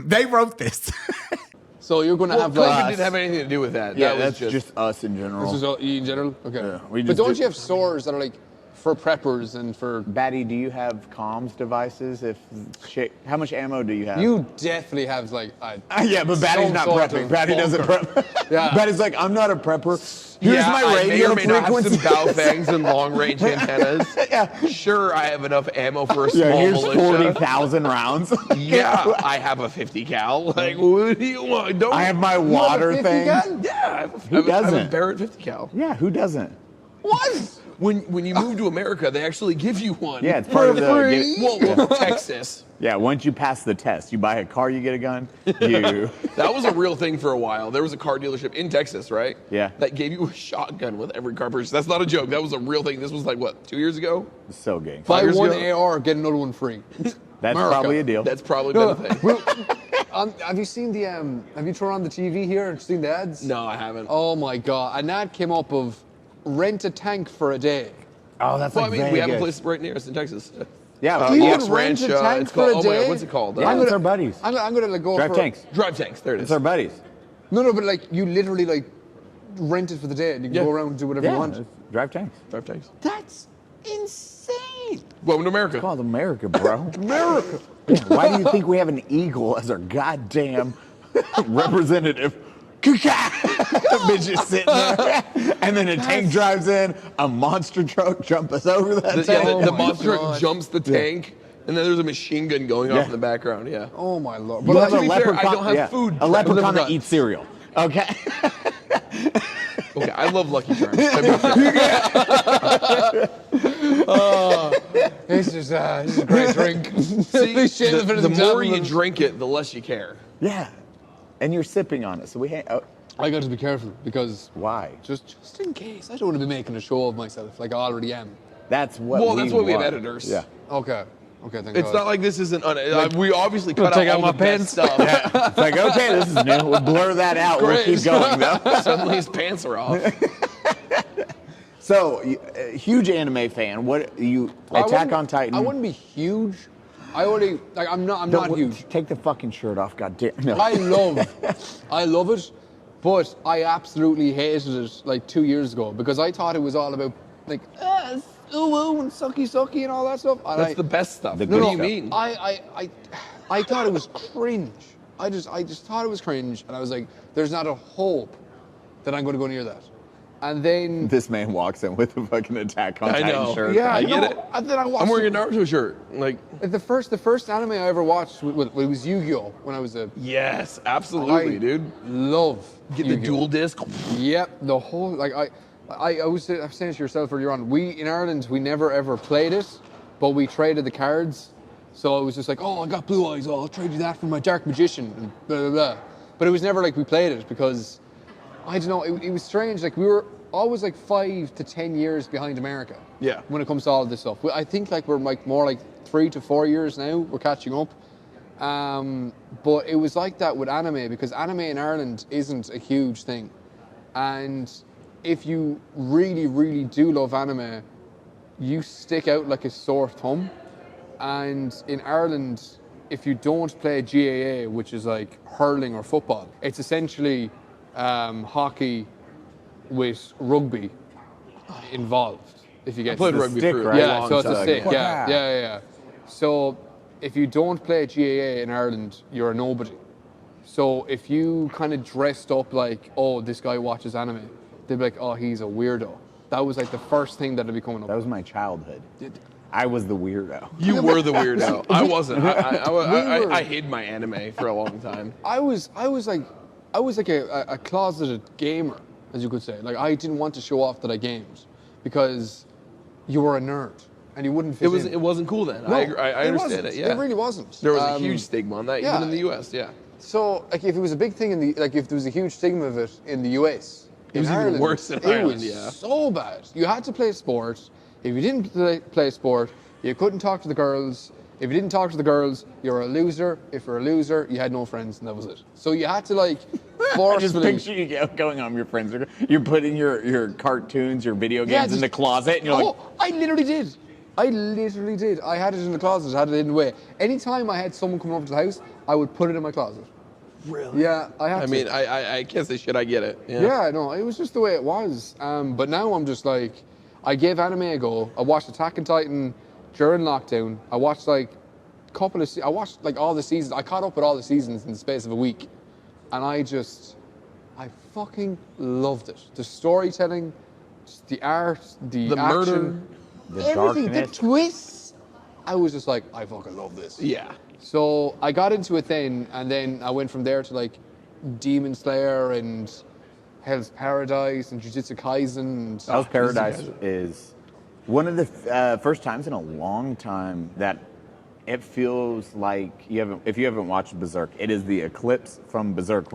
They wrote this.
So you're going to have
COVID
like...
didn't have anything to do with that.
Yeah,
That was
that's just us in general.
This is all, in general? Okay.
Yeah, we
but
just
don't
did-
you have stores that are like for preppers and for...
Baddie, do you have comms devices? How much ammo do you have?
You definitely have like...
Yeah, but Baddie's
some
not
sort
prepping.
of
Baddie doesn't
bunker.
prep.
Yeah.
Baddie's like, I'm not a prepper. Here's my
I may
radio
or may not have
frequency.
some bow fangs and long range antennas.
Yeah.
Sure, I have enough ammo for a small
Yeah, here's
militia.
40,000 rounds.
Yeah, I have a 50 cal. Like, what do you want? Don't.
I have my water
50
thing.
gun?
Yeah, I have a,
Who
I have a
doesn't?
Barrett 50 cal.
Yeah, who doesn't?
What? When you move to America, they actually give you one.
Yeah, it's part of the.
Well, Texas.
Yeah, once you pass the test, you buy a car, you get a gun. You.
That was a real thing for a while. There was a car dealership in Texas, right?
Yeah.
That gave you a shotgun with every car purchase. That's not a joke. That was a real thing. This was like, what, 2 years ago?
So gay.
Buy
years
one
ago?
AR, get another one free.
That's
America.
probably a deal.
That's probably been a thing.
Have you seen the... have you turned on the TV here and seen the ads?
No, I haven't.
Oh my God. An ad came up of rent a tank for a day.
Oh, that's
Well, I
like
mean, we have a
Vegas.
place right near us in Texas.
Yeah,
You
yeah.
would
Ranch,
rent a tank
it's
for
called,
a
oh my
day?
God, what's it called?
Yeah, it's our buddies.
I'm gonna like go
Drive
for...
tanks.
Drive tanks. There it is.
It's our buddies.
No, but like you literally like rent it for the day and you can
Yeah.
go around and do whatever you
Yeah,
want.
drive tanks.
Drive tanks.
That's insane.
Welcome to America.
It's called America, bro.
America.
Yeah, why do you think we have an eagle as our goddamn representative? Bitch is sitting there, and then a tank drives in, a monster truck jumps us over that
The,
tank.
yeah, the
my
monster truck
God.
jumps the tank, and then there's a machine gun going off in the background. Yeah.
Oh my Lord.
You
But
have
to
a
be fair,
leprechaun.
I don't have
yeah,
food.
A leprechaun that
Leprechaun.
eats cereal. Okay.
Okay, I love Lucky Charms.
this is a great drink.
See,
They shave it for
the more you
example.
drink it, the less you care.
Yeah. And you're sipping on it, so we hang. Oh,
I got to be careful because
why?
just in case I don't want to be making a show of myself like I already am.
That's what.
Well, that's why we have
want.
editors.
Yeah.
Okay. Okay. Thank
It's
God.
not like this isn't. We obviously cut
take
out
out
all
my
the best
pants.
stuff.
It's like, okay, this is new. We'll blur that out.
Great.
We'll keep going though.
Suddenly his pants are off.
So, huge anime fan. What you Attack on Titan?
I wouldn't be huge. I already like. I'm not
Don't-
huge.
Take the fucking shirt off, goddamn. No.
I love it, but I absolutely hated it like 2 years ago because I thought it was all about like ooh and sucky and all that stuff. And
That's the best stuff.
The
What
good
do you
stuff.
mean?
I thought it was cringe. I just thought it was cringe, and I was like, there's not a hope that I'm going to go near that. And then
This man walks in with a fucking Attack on
I
Titan
know.
shirt.
yeah,
I get
no,
it.
And then I watched
I'm wearing a Naruto shirt. Like,
the first anime I ever watched it was Yu-Gi-Oh when I was a
yes, absolutely,
I
dude.
love
Get the
Yu-Gi-Oh.
dual disc.
Yep, the whole like I was saying to yourself earlier on. We in Ireland we never ever played it, but we traded the cards. So it was just like, oh, I got blue eyes. Oh, I'll trade you that for my dark magician and blah blah blah. But it was never like we played it because, I don't know, it was strange. Like we were always like 5 to 10 years behind America.
Yeah.
When it comes to all of this stuff. I think like we're like more like 3 to 4 years now. We're catching up. But it was like that with anime because anime in Ireland isn't a huge thing. And if you really, really do love anime, you stick out like a sore thumb. And in Ireland, if you don't play GAA, which is like hurling or football, it's essentially hockey with rugby involved, if you get
I played
the
rugby
stick,
for
right?
a
yeah,
long
so it's
time.
a stick.
Wow.
Yeah. So if you don't play GAA in Ireland, you're a nobody. So if you kind of dressed up like, oh, this guy watches anime, they'd be like, oh, he's a weirdo. That was like the first thing that'd be coming up.
That was my childhood. I was the weirdo.
You were the weirdo. I wasn't. I hid my anime for a long time.
I was like a closeted gamer, as you could say. Like I didn't want to show off that I gamed because you were a nerd and you wouldn't fit in.
It wasn't cool then.
No,
I
it
understand
wasn't.
it. Yeah.
It really wasn't.
There was a huge stigma on that,
yeah.
even in the US. Yeah.
So like if it was a big thing if there was a huge stigma of it in the US,
It was
in
even
Ireland,
worse in
it
Ireland,
was
yeah.
so bad. You had to play sport. If you didn't play sport, you couldn't talk to the girls. If you didn't talk to the girls, you're a loser. If you're a loser, you had no friends, and that was it. So you had to like
I just
forcefully.
picture you going on your friends. You're putting your cartoons, your video
Yeah,
games in
just-
the closet, and you're like,
I literally did. I had it in the closet. I had it hidden away. Anytime I had someone come over to the house, I would put it in my closet.
Really?
Yeah, I had to.
I mean, I can't say shit. I get it.
Yeah, no, it was just the way it was. But now I'm just like, I gave anime a go. I watched Attack on Titan during lockdown. I watched like I watched like all the seasons. I caught up with all the seasons in the space of a week, and I fucking loved it. The storytelling, just the art, the action,
murder,
the
everything,
darkness.
the twists. I was just like, I fucking love this.
Yeah.
So I got into it then, and then I went from there to like Demon Slayer and Hell's Paradise and Jujutsu Kaisen. And
Hell's Paradise is one of the first times in a long time that it feels like if you haven't watched Berserk, it is the eclipse from Berserk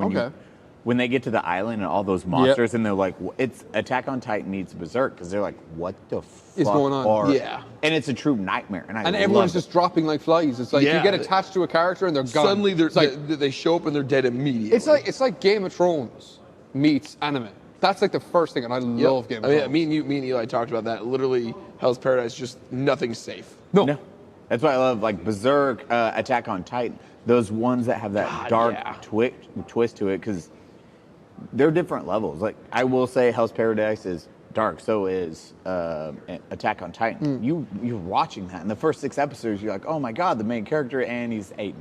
when they get to the island and all those monsters and they're like, it's Attack on Titan meets Berserk because they're like, what the fuck
is going on?
Yeah.
And it's a true nightmare. And
everyone's just dropping like flies. It's like
Yeah.
you get attached to a character and they're gone.
Suddenly they show up and they're dead immediately.
It's like Game of Thrones meets anime. That's like the first thing, and I love Game of Thrones.
Me and Eli talked about that. Literally, Hell's Paradise, just nothing's safe.
No. That's why I love like Berserk, Attack on Titan. Those ones that have that dark twist to it, because they're different levels. Like I will say, Hell's Paradise is dark. So is Attack on Titan. You're watching that in the first 6 episodes. You're like, oh my god, the main character, and he's Aiden.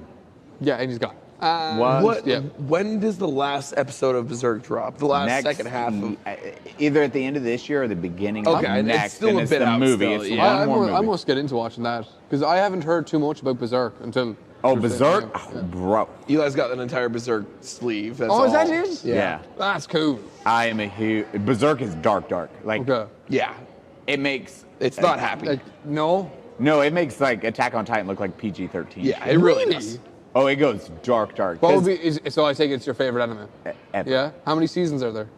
Yeah, and he's gone.
Yeah. When does the last episode of Berserk drop? The last second half of
either at the end of this year or the beginning
Okay,
of
it's
next.
still
and
a
it's
bit
the
out
movie.
still,
It's
yeah.
one more
I
movie.
must get into watching that because I haven't heard too much about Berserk until.
Oh, Berserk, bro.
Eli's got an entire Berserk sleeve. That's
Oh, is that
all.
it?
Yeah.
That's cool.
I am a huge Berserk is dark. Like
Okay.
Yeah.
it makes
It's not happy.
Like, no.
no, it makes like Attack on Titan look like PG-13.
Yeah, it really
Really?
does.
Oh, it goes dark.
What would be? So I take it's your favorite anime.
Ever.
Yeah. How many seasons are there?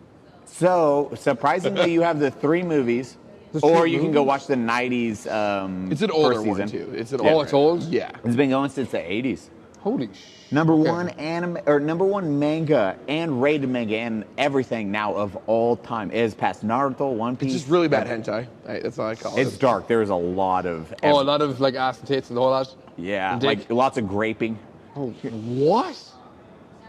So surprisingly, you have the 3 movies,
There's
or
3
you can go
movies?
watch the '90s.
It's an older
first
one
season.
too. It's an
Oh, it's old?
Yeah.
It's been going since the '80s.
Holy sh.
Number one anime or number one manga and rated manga and everything now of all time is past Naruto, One Piece.
It's just really bad hentai. That's all I call
It's
it.
dark. There's a lot of
Oh, a lot of like ass and tits and the whole lot.
yeah,
and
like
dick.
lots of graping.
Oh, what?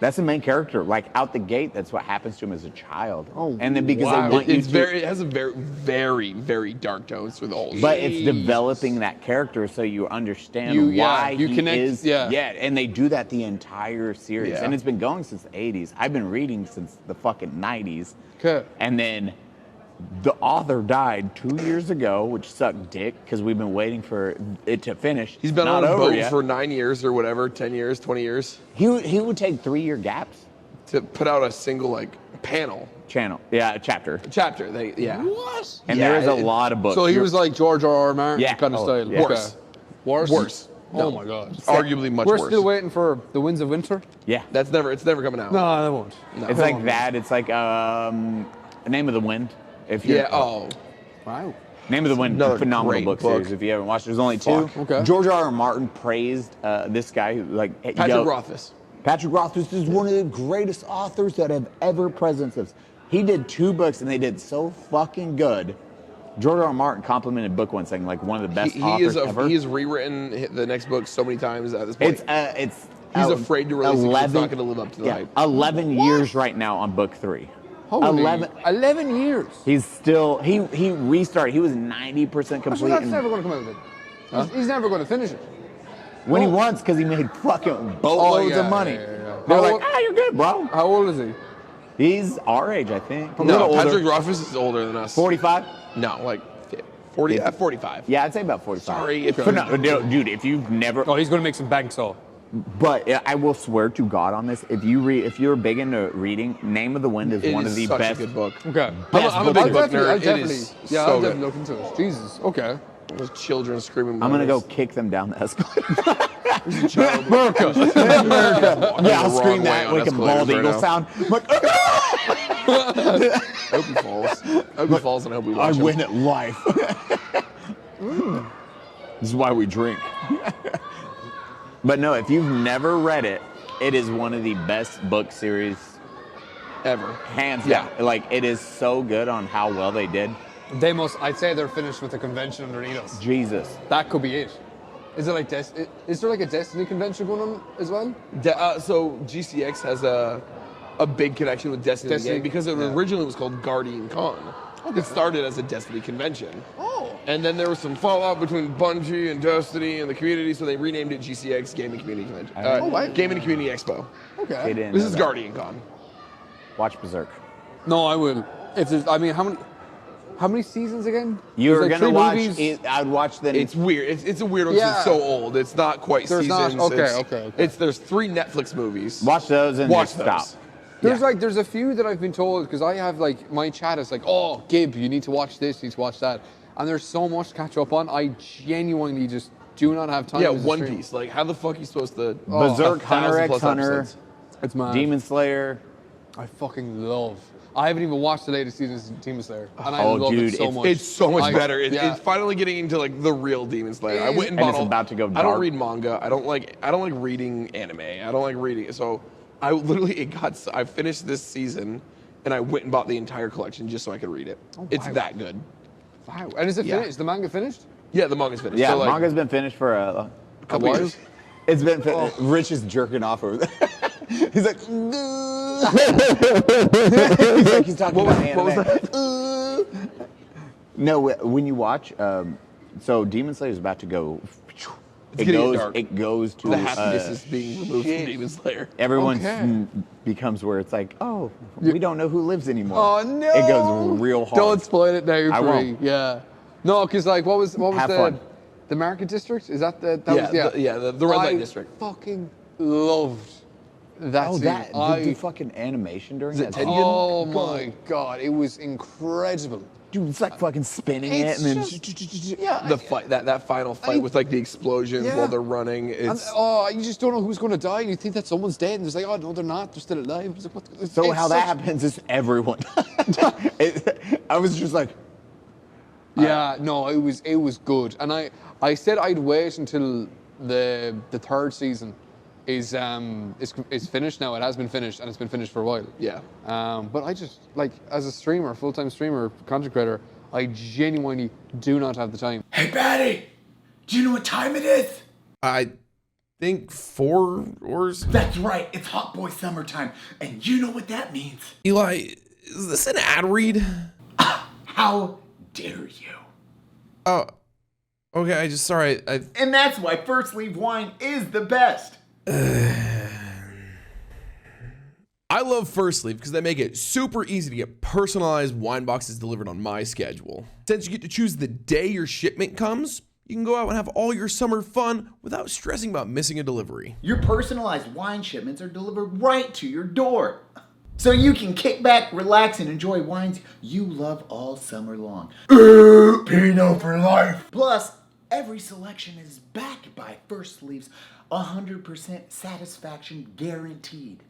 That's the main character. Like out the gate, that's what happens to him as a child.
Oh,
and then because
wow.
they want you to,
It has a very, very, very dark tones through the whole.
but
show.
it's developing that character so you understand
You
why he
connect,
is.
yeah.
and they do that the entire series,
Yeah.
and it's been going since the '80s. I've been reading since the fucking '90s.
Okay.
And then the author died 2 years ago, which sucked dick because we've been waiting for it to finish.
He's been
Not
on a
over
boat
yet.
for 9 years or whatever, 10 years, 20 years
He would take 3-year gaps.
to put out a single like panel
Chapter.
chapter.
What?
And
Yeah,
there is a
it-
lot of books.
So he was like George R.R. Martin
Yeah.
kind of
Oh,
style.
yeah.
Okay. Worse. Oh my god.
Arguably much
We're
worse.
still waiting for The Winds of Winter.
Yeah.
It's never coming out.
No, that won't.
It's like that. It's like Name of the Wind. If you
Wow.
Name of the Wind,
Another
phenomenal
great
book
book.
series. If you haven't watched, there's only 2.
Okay.
George R.R. Martin praised this guy who
Patrick Rothfuss.
Patrick Rothfuss is one of the greatest authors that have ever presented us. He did 2 books and they did so fucking good. George R.R. Martin complimented book 1 saying like one of the best authors ever.
He has rewritten the next book so many times at this point.
He's
afraid to release it 'cause it's not going to live up to the hype.
11 years right now on book 3.
Holy 11 years.
He's still he restarted. He was 90% complete.
Actually, that's never going to come out then. He's never going to finish it.
When he wants, because he made fucking boatloads of money. They're like, you're good, bro.
How old is he?
He's our age, I think.
No, Patrick Rothfuss is older than us.
45?
No, like 40, 45.
Yeah, I'd say about 45.
Sorry.
Dude, if you've never...
Oh, he's going to make some bank, so.
But I will swear to God on this, if you're big into reading, Name of the Wind is one of the
such
best.
a good book.
Okay.
I'm a big book nerd.
I'll definitely
so good.
look into it. Jesus. Okay.
Those children screaming.
I'm going to go kick them down the escalator.
America.
Yeah, I'll scream that like a bald eagle sound. I'm like,
I hope he falls. I hope he falls and I hope we watch him.
I win at life. This is why we drink. But no, if you've never read it, it is one of the best book series
ever.
Hands down. Like, it is so good on how well they did.
I'd say they're finished with the convention underneath us.
Jesus.
That could be it. Is there like is there like a Destiny convention going on as well?
So GCX has a big connection with Destiny game because it originally was called Guardian Con. Okay. It started as a Destiny convention. Oh. And then there was some fallout between Bungie and Destiny and the community, so they renamed it GCX Gaming Community Convention. Gaming Community Expo.
Okay.
This is Guardian Con.
Watch Berserk.
No, I will. If there's, I mean, how many seasons again?
You're
like
gonna watch.
Movies?
I would watch them.
It's weird. It's a weird one because it's so old. It's not quite
There's
seasons.
not. Okay.
There's 3 Netflix movies.
Watch those and
watch
stop.
There's a few that I've been told because I have like my chat is like, oh, Gib, you need to watch this, you need to watch that, and there's so much to catch up on. I genuinely just do not have time.
Yeah, One Piece. Like, how the fuck are you supposed to?
Berserk, Hunter x Hunter,
it's mad.
Demon Slayer.
I fucking love. I haven't even watched the latest season of Demon Slayer, and I love it so much.
It's so much better. It's finally getting into like the real Demon Slayer. I went and bought
it's about to go dark.
I don't read manga. I don't like reading anime. I don't like reading it. So I literally I finished this season, and I went and bought the entire collection just so I could read it. It's that good.
Wow. And is it finished? Is the manga finished?
Yeah, the manga's finished.
Yeah,
so, like,
manga's been finished for a
couple years.
It's been Rich is jerking off over there. He's like, he's talking about anime.
What was that?
No, when you watch, so Demon Slayer is about to go. It goes to
the happiness is being removed from Demon Slayer.
Everyone becomes where it's like, oh, we don't know who lives anymore.
Oh no!
It goes real hard.
Don't spoil it now for me.
Won't.
Yeah. No, because like, what was
Have fun.
the Market District? Is that the
the red light district?
I fucking loved that.
Oh,
scene.
the fucking animation during that.
Oh my god, it was incredible.
Dude, it's like fucking spinning
It's
it and then
just-
The fight, that final fight with like the explosions while they're running.
And, you just don't know who's going to die. You think that someone's dead, and it's like, oh no, they're not. They're still alive. It's like, what?
So how that happens is everyone. I was just like,
no, it was good, and I said I'd wait until the third season is finished now. It has been finished, and it's been finished for a while.
Yeah.
But I just like as a streamer, full-time streamer, content creator, I genuinely do not have the time.
Hey, Baddie, do you know what time it is?
I think 4 hours.
That's right, it's Hot Boy Summertime, and you know what that means.
Eli, is this an ad read?
How dare you?
Oh, okay. Sorry.
And that's why First Leaf Wine is the best.
I love First Leaf because they make it super easy to get personalized wine boxes delivered on my schedule. Since you get to choose the day your shipment comes, you can go out and have all your summer fun without stressing about missing a delivery.
Your personalized wine shipments are delivered right to your door. So you can kick back, relax, and enjoy wines you love all summer long. Pinot for life. Plus,
Every selection is backed by First Leaf's 100% satisfaction guaranteed,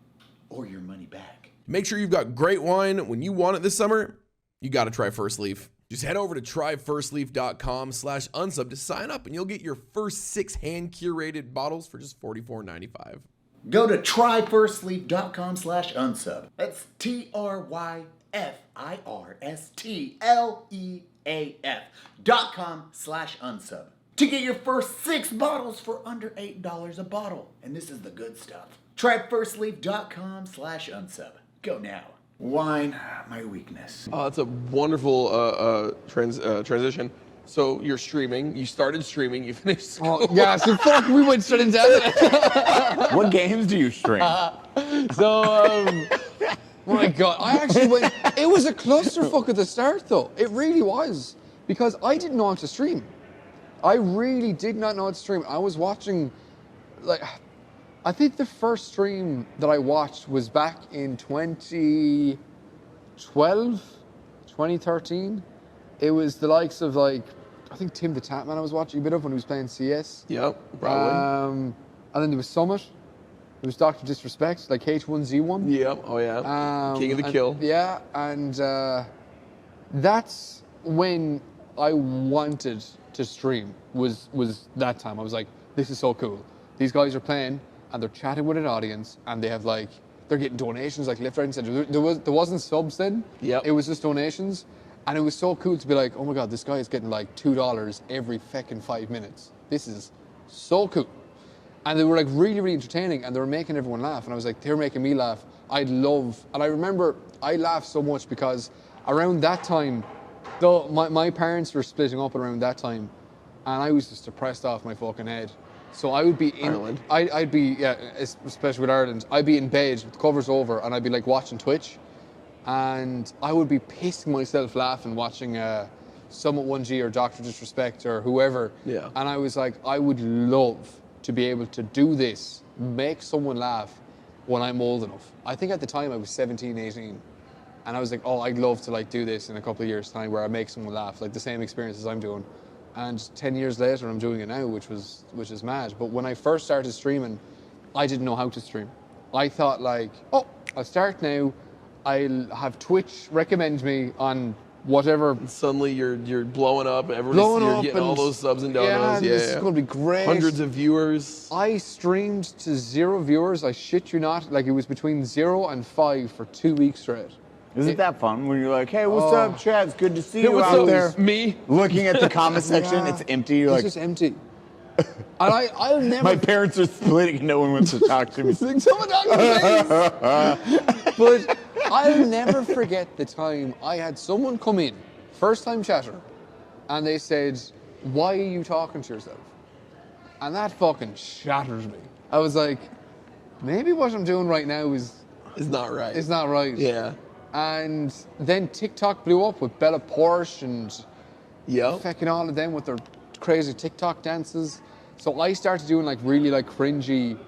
or your money back.
Make sure you've got great wine when you want it this summer. You got to try First Leaf. Just head over to tryfirstleaf.com/unsub to sign up, and you'll get your first 6 hand-curated bottles for just $44.95.
Go to tryfirstleaf.com/unsub. That's TRYFIRSTLEAF.com/unsub to get your first 6 bottles for under $8 a bottle. And this is the good stuff. Tryfirstleaf.com/unsub. Go now. Wine, my weakness.
Oh, that's a wonderful transition. So you're streaming. You started streaming. You finished school.
Oh, yeah, so fuck, we went straight into it.
What games do you stream?
My God, I actually went, it was a clusterfuck at the start though. It really was. Because I didn't know how to stream. I really did not know how to stream. I was watching, like, I think the first stream that I watched was back in 2012, 2013. It was the likes of, like, I think Tim the Tatman I was watching a bit of when he was playing CS.
Yep, probably.
And then there was Summit. There was Dr. Disrespect, like H1Z1.
Yep, oh yeah. King of the Kill.
Yeah, and that's when I wanted to stream, was that time. I was like, this is so cool. These guys are playing, and they're chatting with an audience, and they have like, they're getting donations like left, right, and center. There wasn't subs then.
Yep.
It was just donations, and it was so cool to be like, oh my God, this guy is getting like $2 every fucking 5 minutes. This is so cool. And they were like really, really entertaining, and they were making everyone laugh. And I was like, they're making me laugh. And I remember I laughed so much because around that time, though my parents were splitting up around that time, and I was just depressed off my fucking head. So I would be in
Ireland.
I'd be, yeah, especially with Ireland, I'd be in bed with the covers over, and I'd be like watching Twitch, and I would be pissing myself laughing watching Summit 1G or Dr. Disrespect or whoever.
Yeah.
And I was like, I would love to be able to do this, make someone laugh when I'm old enough. I think at the time I was 17, 18. And I was like, oh, I'd love to like do this in a couple of years' time where I make someone laugh, like the same experience as I'm doing. And 10 years later, I'm doing it now, which is mad. But when I first started streaming, I didn't know how to stream. I thought like, oh, I'll start now. I'll have Twitch recommend me on whatever.
Suddenly you're blowing up. You're getting all those subs and donos.
Yeah, this is going to be great.
Hundreds of viewers.
I streamed to 0 viewers. I shit you not. Like it was between 0 and 5 for 2 weeks straight.
Isn't that fun when you're like, hey, what's up, Chad? It's good to see you
what's
out
up?
there.
Me?
Looking at the comment section,
Yeah.
it's empty. You're
It's
like,
just empty. And I'll never.
my parents are splitting. No one wants to talk to me.
Someone talk to me, please. But I'll never forget the time I had someone come in, first time chatter, and they said, why are you talking to yourself? And that fucking shatters me. I was like, maybe what I'm doing right now is
not right.
It's not right.
Yeah.
And then TikTok blew up with Bella Porsche and
Yep.
fucking all of them with their crazy TikTok dances. So I started doing like really like cringy,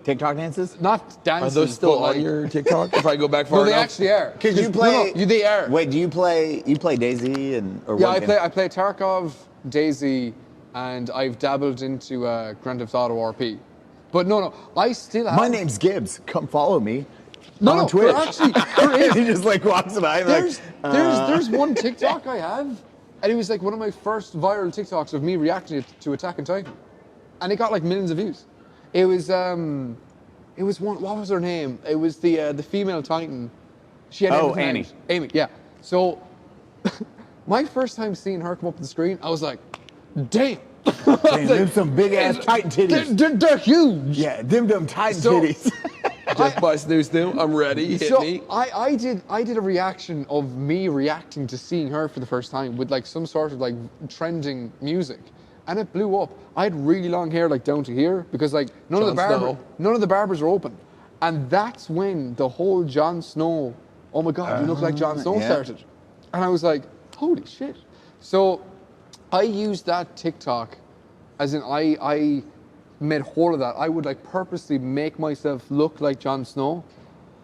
TikTok dances?
not dances.
Are those still
but, like,
on your TikTok? If I go back far
No, they
enough?
actually are.
Could you play?
No, they are.
Wait, do you play? You play DayZ and or
Yeah,
what
I play Tarkov, DayZ, and I've dabbled into Grand Theft Auto RP. But no, I still have.
My name's Gibbs. Come follow me.
No,
on
no,
Twitch.
there is.
He just like walks by.
There's one TikTok I have, and it was like one of my first viral TikToks of me reacting to Attack on Titan, and it got like millions of views. It was one. What was her name? It was the female Titan. She had everything
Annie.
out. Amy, yeah. So my first time seeing her come up on the screen, I was like, damn.
Damn, them some big ass Titan titties.
They're huge.
Yeah, them Titan
So-
titties.
Just by snooze new. I'm ready. Hit
So
me.
I did a reaction of me reacting to seeing her for the first time with like some sort of like trending music, and it blew up. I had really long hair like down to here because like none of the barbers are open, and that's when the whole Jon Snow, oh my God, you look like Jon Snow
yeah.
started, and I was like, holy shit. So I used that TikTok, as in I made whole of that. I would like purposely make myself look like Jon Snow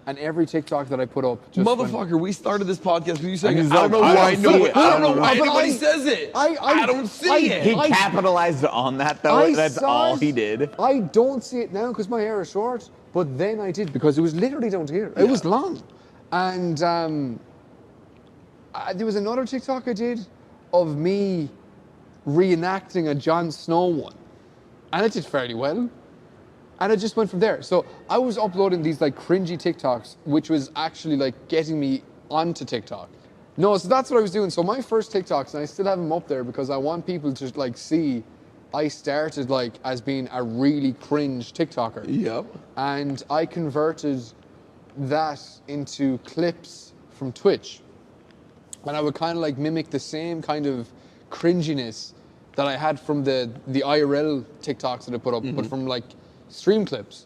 and every TikTok that I put up just went-
Motherfucker, we started this podcast with you saying,
he's
I don't know
like,
why,
I don't see it.
I don't know why
But
anybody
I-
says it. I don't see it.
He capitalized on that though.
I
That's
saw
all
it.
he did.
I don't see it now because my hair is short, but then I did because it was literally down to here. It was long. And there was another TikTok I did of me reenacting a Jon Snow one. And it did fairly well. And it just went from there. So I was uploading these like cringy TikToks, which was actually like getting me onto TikTok. No, so that's what I was doing. So my first TikToks, and I still have them up there because I want people to like see I started like as being a really cringe TikToker.
Yep.
And I converted that into clips from Twitch. And I would kind of like mimic the same kind of cringiness that I had from the IRL TikToks that I put up, but from like stream clips.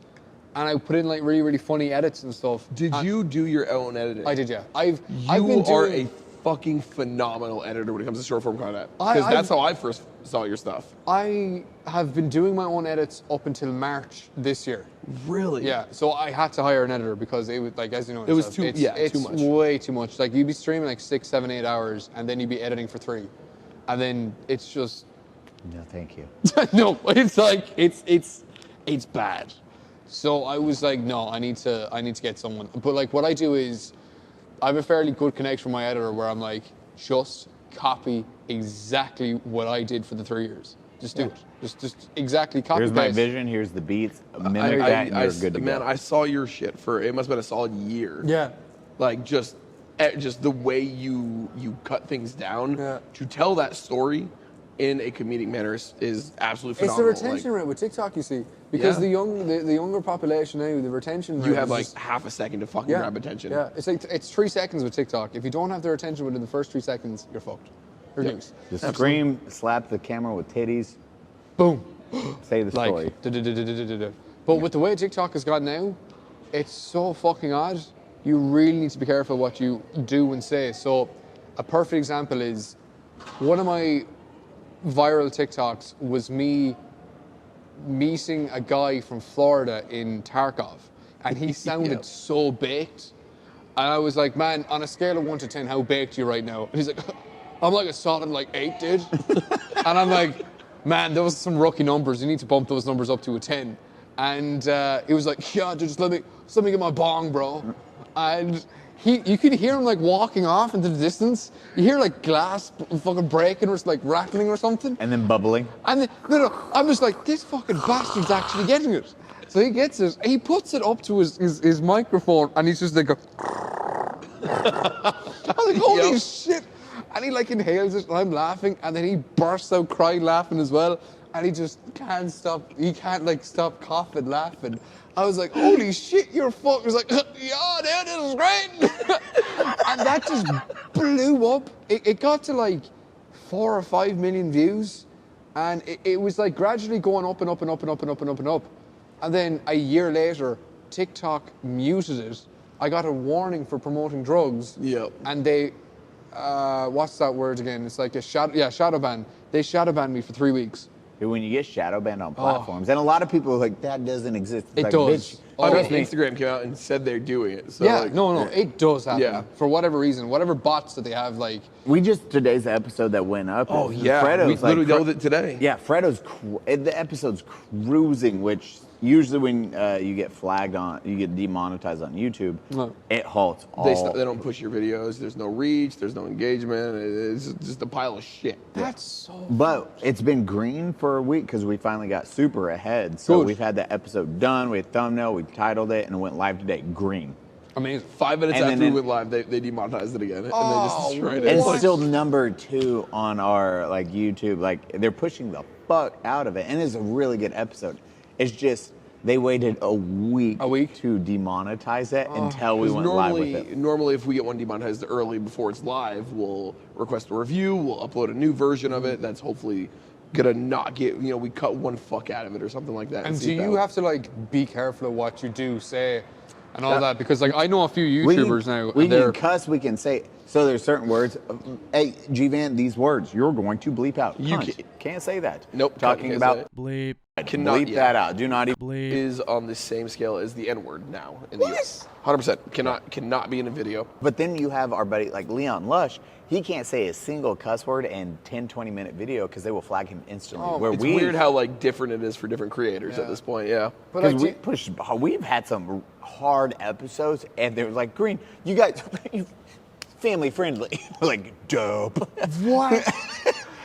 And I put in like really, really funny edits and stuff.
Did you do your own editing?
I did, yeah. I've
You
been
are
doing,
a fucking phenomenal editor when it comes to short form content.
I-
Because that's
I've-
how I first saw your stuff.
I have been doing my own edits up until March this year.
Really?
Yeah, so I had to hire an editor because it was like, as you know,
It was
yourself,
too-
it's
too much.
way too much. Like you'd be streaming like 6, 7, 8 hours, and then you'd be editing for 3, and then it's just
No, thank you.
no. It's like it's bad. So I was like, no, I need to get someone. But like what I do is, I have a fairly good connection with my editor where I'm like, just copy exactly what I did for the 3 years. Just do it. Just exactly copy.
Here's my
paste.
vision. Here's the beats. Mimic that, and you're good to
man,
go.
I saw your shit for, it must have been a solid year.
Yeah.
Like just the way you cut things down
Yeah.
to tell that story in a comedic manner is absolutely
It's the
phenomenal.
retention rate with TikTok, you see, because
Yeah.
the younger population now, the retention rate.
You have
is
like
just-
half a second to fucking
yeah,
grab attention.
Yeah, it's like it's 3 seconds with TikTok. If you don't have their attention within the first 3 seconds, you're fucked. You're doomed.
Just scream, slap the camera with titties,
Boom.
say the story.
Like, da-da-da-da-da-da-da. But with the way TikTok has gone now, it's so fucking odd. You really need to be careful what you do and say. So, a perfect example is one of my viral TikToks was me meeting a guy from Florida in Tarkov, and he sounded
Yep.
so baked. And I was like, man, on a scale of 1 to 10, how baked are you right now? And he's like, I'm like a solid like 8, dude. And I'm like, man, those are some rookie numbers. You need to bump those numbers up to a 10. And he was like, yeah, dude, just let me get my bong, bro. And you could hear him like walking off into the distance. You hear like glass fucking breaking or like rattling or something.
And then bubbling.
And then, no, I'm just like, this fucking bastard's actually getting it. So he gets it, he puts it up to his microphone, and he's just like, I was like, holy shit. And he like inhales it, and I'm laughing, and then he bursts out crying laughing as well, and he just can't stop, he can't like stop coughing laughing. I was like, holy shit, you're fucked. He was like, yeah, dude, this is great. And that just blew up. It got to like 4 or 5 million views, and it was like gradually going up and up and up and up and up and up and up. And then a year later, TikTok muted it. I got a warning for promoting drugs.
Yep.
And they, what's that word again? It's like a shadow ban. They shadow banned me for 3 weeks.
When you get shadow banned on platforms, and a lot of people are like, that doesn't exist. It's
It
like,
does.
bitch,
Oh,
Trust
yeah.
me, Instagram came out and said they're doing it. So
Yeah,
like,
no, it does happen.
Yeah.
For whatever reason, whatever bots that they have, like,
today's episode that went up.
Oh yeah,
Fredo's
we literally
like,
dealt with it today.
Yeah, Fredo's the episode's cruising, which usually when you get flagged on, you get demonetized on YouTube,
No.
it halts all.
They don't push your videos. There's no reach. There's no engagement. It's just a pile of shit.
that's so.
But it's been green for a week because we finally got super ahead. So
Good.
we've had the episode done. We had thumbnail. We titled it and it went live today. Green.
Amazing.
5 minutes
And
after
then-
we went live, they demonetized it again, and
Oh,
they just destroyed
And
it.
it's
What?
still number 2 on our like YouTube. Like they're pushing the fuck out of it, and it's a really good episode. It's just they waited a week to demonetize it until we went live with it.
Normally, if we get one demonetized early before it's live, we'll request a review. We'll upload a new version of it. That's hopefully gonna not get, we cut one fuck out of it or something like that.
And
see
do
if that
you
will-
have to like be careful of what you do, say, and all that? Because like I know a few YouTubers now.
We
and they're
can cuss, we can say. So there's certain words. Hey, GVAN, these words you're going to bleep out.
You
can't say that.
Nope.
Talking
can't
about
say it.
Bleep.
Cannot,
bleep that out. Do not even
Bleep.
Is on the same scale as the N-word now in the US. 100% cannot be in a video.
But then you have our buddy like Leon Lush. He can't say a single cuss word in 10, 20-minute video because they will flag him instantly.
Oh,
It's weird how like different it is for different creators at this point. Yeah.
But
Because
like,
we've had some hard episodes, and they're like, Green, you guys, family friendly, like dope.
what?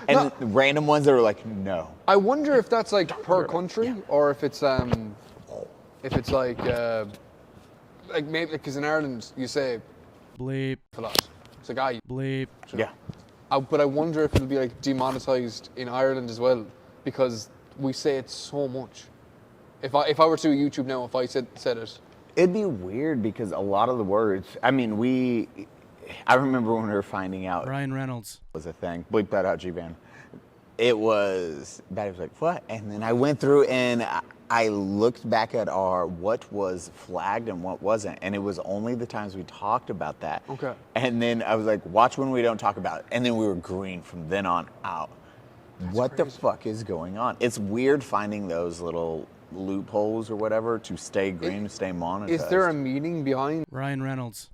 And random ones that are like, no.
I wonder if that's like per country or if it's like maybe because in Ireland you say
Bleep.
a lot. It's like I.
Bleep.
Yeah.
But I wonder if it'll be like demonetized in Ireland as well because we say it so much. If I were to do YouTube now, if I said it,
It'd be weird because a lot of the words, I mean, I remember when we were finding out
Ryan Reynolds.
was a thing. Bleep that out, GVAN. It was, Baddie was like, what? And then I went through and I looked back at what was flagged and what wasn't. And it was only the times we talked about that.
Okay.
And then I was like, watch when we don't talk about it. And then we were green from then on out. What the fuck is going on? It's weird finding those little loopholes or whatever to stay green, stay monetized.
is there a meaning behind?
Ryan Reynolds.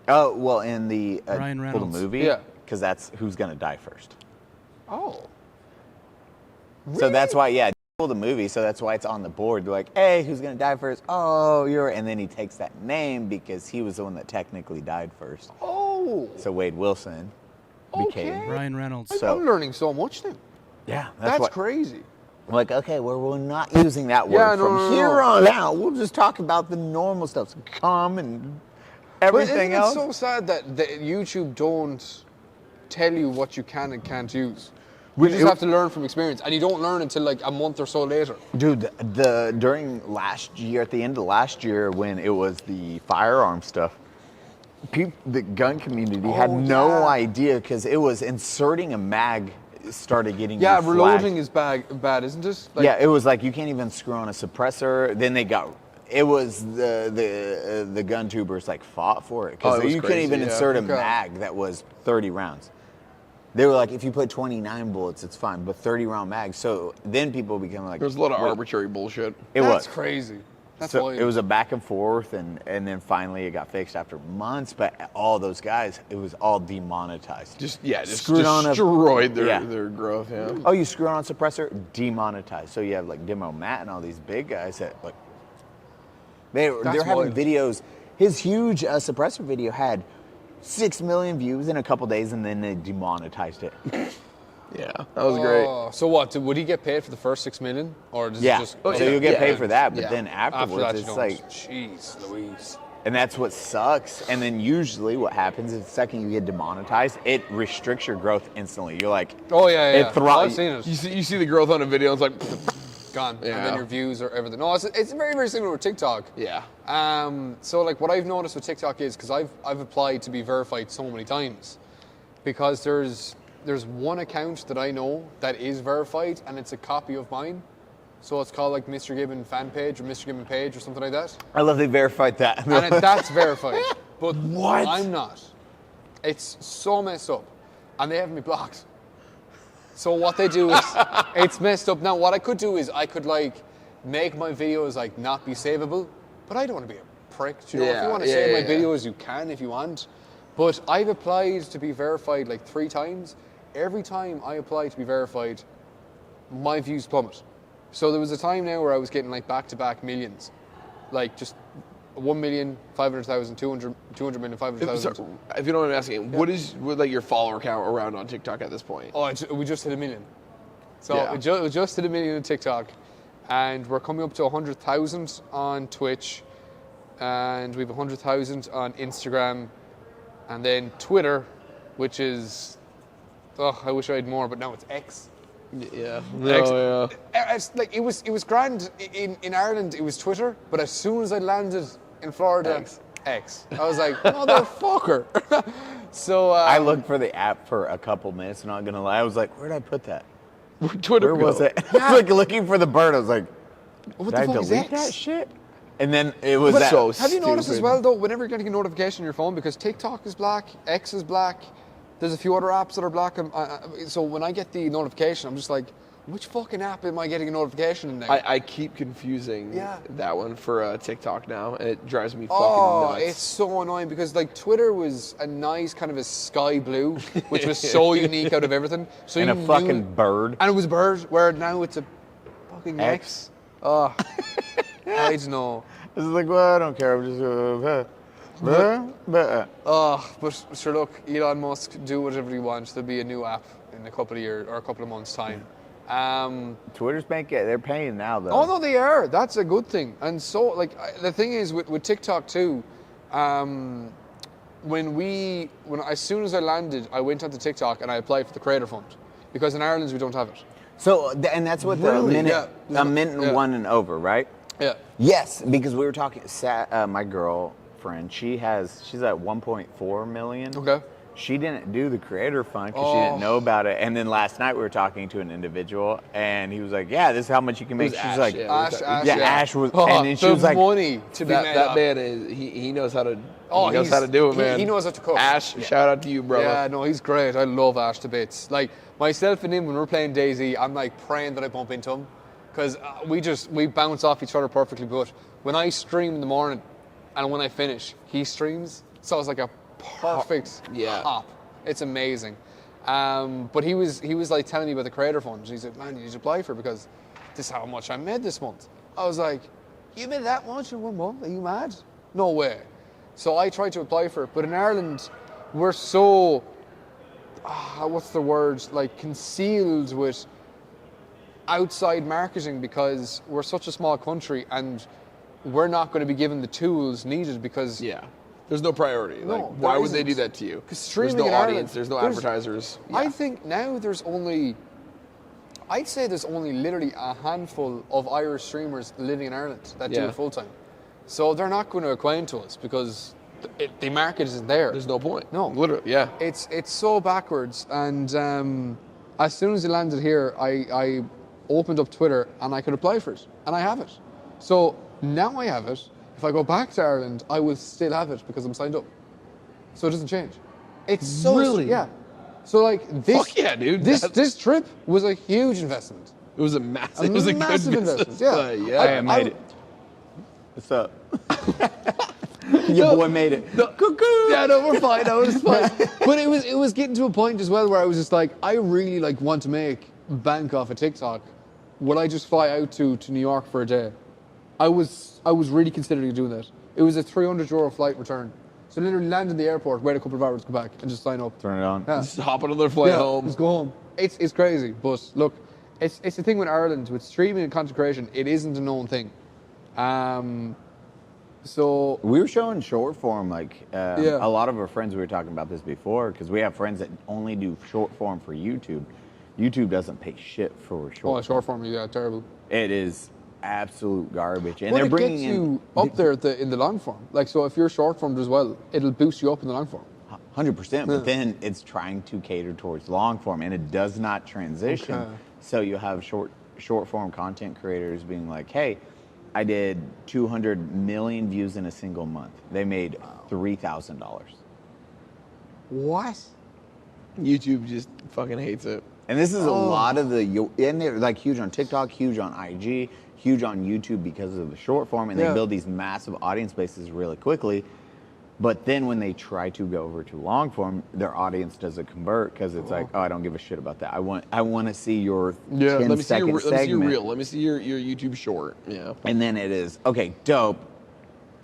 Oh, well, in the
Ryan
the
Reynolds.
movie,
Yeah.
because that's who's gonna die first.
Oh.
So that's why, yeah, the movie. So that's why it's on the board. They're like, hey, who's gonna die first? Oh, and then he takes that name because he was the one that technically died first.
Oh.
So Wade Wilson became.
Okay.
Ryan Reynolds.
So-
I'm learning so much now.
Yeah,
That's
what,
crazy.
I'm like, okay, well, we're not using that word
Yeah, no,
from
no,
here
no.
on out. We'll just talk about the normal stuff, so come and everything
but
else.
isn't it so sad that YouTube don't tell you what you can and can't use? You just have to learn from experience, and you don't learn until like a month or so later.
Dude, during last year, at the end of last year, when it was the firearm stuff, the gun community had no idea because it was inserting a mag started getting
Yeah,
you flagged.
reloading is bad, isn't it? Like,
Yeah, it was like you can't even screw on a suppressor. Then it was the gun tubers like fought for it because
Oh, it was
you couldn't
crazy,
even
yeah.
insert a
Okay.
mag that was 30 rounds. They were like, if you put 29 bullets, it's fine, but 30 round mags. So then people became like,
There was a lot of
wait,
arbitrary bullshit.
It
That's
was
crazy. That's
So
wild.
it was a back and forth, and then finally it got fixed after months. But all those guys, it was all demonetized.
Just
Screwed on a-
destroyed
Yeah.
their growth. Yeah.
Oh, you screw on a suppressor, demonetized. So you have like Demo Matt and all these big guys that like they're having
wild.
videos. His huge suppressor video had 6 million views in a couple days, and then they demonetized it.
Yeah, that was great.
Oh, so what? Would he get paid for the first 6 million, or does
Yeah,
it just?
so
yeah.
you'll get
Yeah.
paid for that, but
Yeah.
then
After
afterwards
that, you
it's
don't.
like,
Jeez, Louise.
and that's what sucks. And then usually what happens is the second you get demonetized, it restricts your growth instantly. You're like,
Oh yeah, yeah.
It thrives.
I've seen it.
You see the growth on a video. It's like,
Gone, and
Yeah.
then your views or everything. No, it's very very similar with TikTok.
yeah.
So like what I've noticed with TikTok is because I've applied to be verified so many times, because there's one account that I know that is verified and it's a copy of mine. So it's called like Mr. Gibbon fan page or Mr. Gibbon page or something like that.
I love they verified that.
That's verified. But
What?
I'm not. It's so messed up. And they have me blocked. So what they do is, it's messed up. Now what I could do is I could like make my videos like not be savable, but I don't want to be a prick. You know, if you want to save my videos, you can if you want. But I've applied to be verified like 3 times. Every time I apply to be verified, my views plummet. So there was a time now where I was getting like back-to-back millions, like just 1,500,000, 200 million, 500,000.
So, if you don't mind me asking, what is like your follower count around on TikTok at this point?
Oh, we just hit 1 million. So
Yeah.
we just hit 1 million on TikTok, and we're coming up to 100,000 on Twitch, and we have 100,000 on Instagram, and then Twitter, which is, I wish I had more, but now it's X.
Yeah.
X.
No, yeah.
It's like it was grand in Ireland. It was Twitter, but as soon as I landed in Florida, X. I was like, motherfucker. So
I looked for the app for a couple minutes, I'm not gonna lie. I was like, where'd I put that?
Twitter
Where was
go?
it? I was like looking for the bird. I was like,
what
did I
the fuck is
delete
X?
that shit? And then it was
But
that.
so
Have you noticed as
stupid.
well, though, whenever you're getting a notification on your phone, because TikTok is black, X is black, there's a few other apps that are black. So when I get the notification, I'm just like, which fucking app am I getting a notification in now?
I keep confusing that one for TikTok now, and it drives me fucking nuts.
It's so annoying because like Twitter was a nice kind of a sky blue, which was so unique out of everything. So
And
you
a
knew-
fucking bird.
And it was a bird, where now it's a fucking
X.
X. Oh, I don't know.
It's like, well, I don't care. I'm just.
But sure, look, Elon Musk, do whatever he wants. There'll be a new app in a couple of years or a couple of months' time.
Twitter's they're paying now though.
Oh no, they are. That's a good thing. And so, like, the thing is with TikTok too. As soon as I landed, I went onto TikTok and I applied for the Creator Fund because in Ireland we don't have it.
So, and that's what
Really?
the minute,
Yeah.
a minute and
Yeah.
one and over, right?
Yeah.
Yes, because we were talking. My girlfriend, she's at 1.4 million.
Okay.
She didn't do the creator fund because she didn't know about it. And then last night we were talking to an individual, and he was like, "Yeah, this is how much you can make."
was
She's
Ash,
like,
yeah.
Ash,
Ash was,
Oh,
and then she
the
was like,
money to be made
That
up.
man is he knows how to
Oh,
he knows how to do it, man.
He knows how to cook.
Ash, shout out to you, brother.
Yeah, no, he's great. I love Ash to bits. Like myself and him, when we're playing DayZ, I'm like praying that I bump into him because we bounce off each other perfectly. But when I stream in the morning and when I finish, he streams. So it's like a perfect hop. It's amazing. But he was like telling me about the Creator Fund. He said, "Man, you need to apply for it because this is how much I made this month." I was like, "You made that much in 1 month? Are you mad? No way." So I tried to apply for it, but in Ireland, we're so, what's the word, like concealed with outside marketing because we're such a small country and we're not going to be given the tools needed because
there's no priority.
No,
Like, why
there
would they do
isn't.
that to you?
'Cause
There's
streaming
no
in
audience.
Ireland,
There's no
there's-
advertisers.
I think now I'd say there's only literally a handful of Irish streamers living in Ireland that do it full time. So they're not going to acquaint to us because the market isn't there.
There's no point.
No.
Literally, yeah.
It's so backwards. And as soon as I landed here, I opened up Twitter and I could apply for it. And I have it. So now I have it. If I go back to Ireland, I will still have it because I'm signed up. So it doesn't change. It's so
Really?
yeah. So like this,
Fuck yeah, dude.
This trip was a huge investment.
It was a massive, it was a good
massive
business.
investment. Yeah,
yeah.
I made it. What's up? Your boy made it. Cuckoo.
Yeah, no, we're fine. No, it's fine. But it was getting to a point as well where I was just like, I really like want to make bank off of TikTok. Would I just fly out to New York for a day? I was really considering doing that. It was a €300 flight return. So literally land in the airport, wait a couple of hours, go back, and just sign up.
Turn it on.
Yeah.
Just hop on another flight home.
Just go home. It's crazy, but look, it's the thing with Ireland, with streaming and content creation, it isn't a known thing. So
We were showing short form, like
Yeah.
a lot of our friends, we were talking about this before, because we have friends that only do short form for YouTube. YouTube doesn't pay shit for short.
short form, yeah, terrible.
It is absolute garbage, and
But
they're
it
bringing
gets
in
you up there in the long form. Like, so if you're short formed as well, it'll boost you up in the long form.
100%, but then it's trying to cater towards long form, and it does not transition.
Okay.
So you have short form content creators being like, "Hey, I did 200 million views in a single month. They made $3,000."
What?
YouTube just fucking hates it.
And this is a lot of and they're like huge on TikTok, huge on IG, huge on YouTube because of the short form, and they build these massive audience bases really quickly. But then when they try to go over to long form, their audience doesn't convert because it's like, "Oh, I don't give a shit about that. I want to see your 10
Let me see your
second
let me see your
segment."
reel. Let me see your YouTube short. Yeah.
And then it is, okay, dope.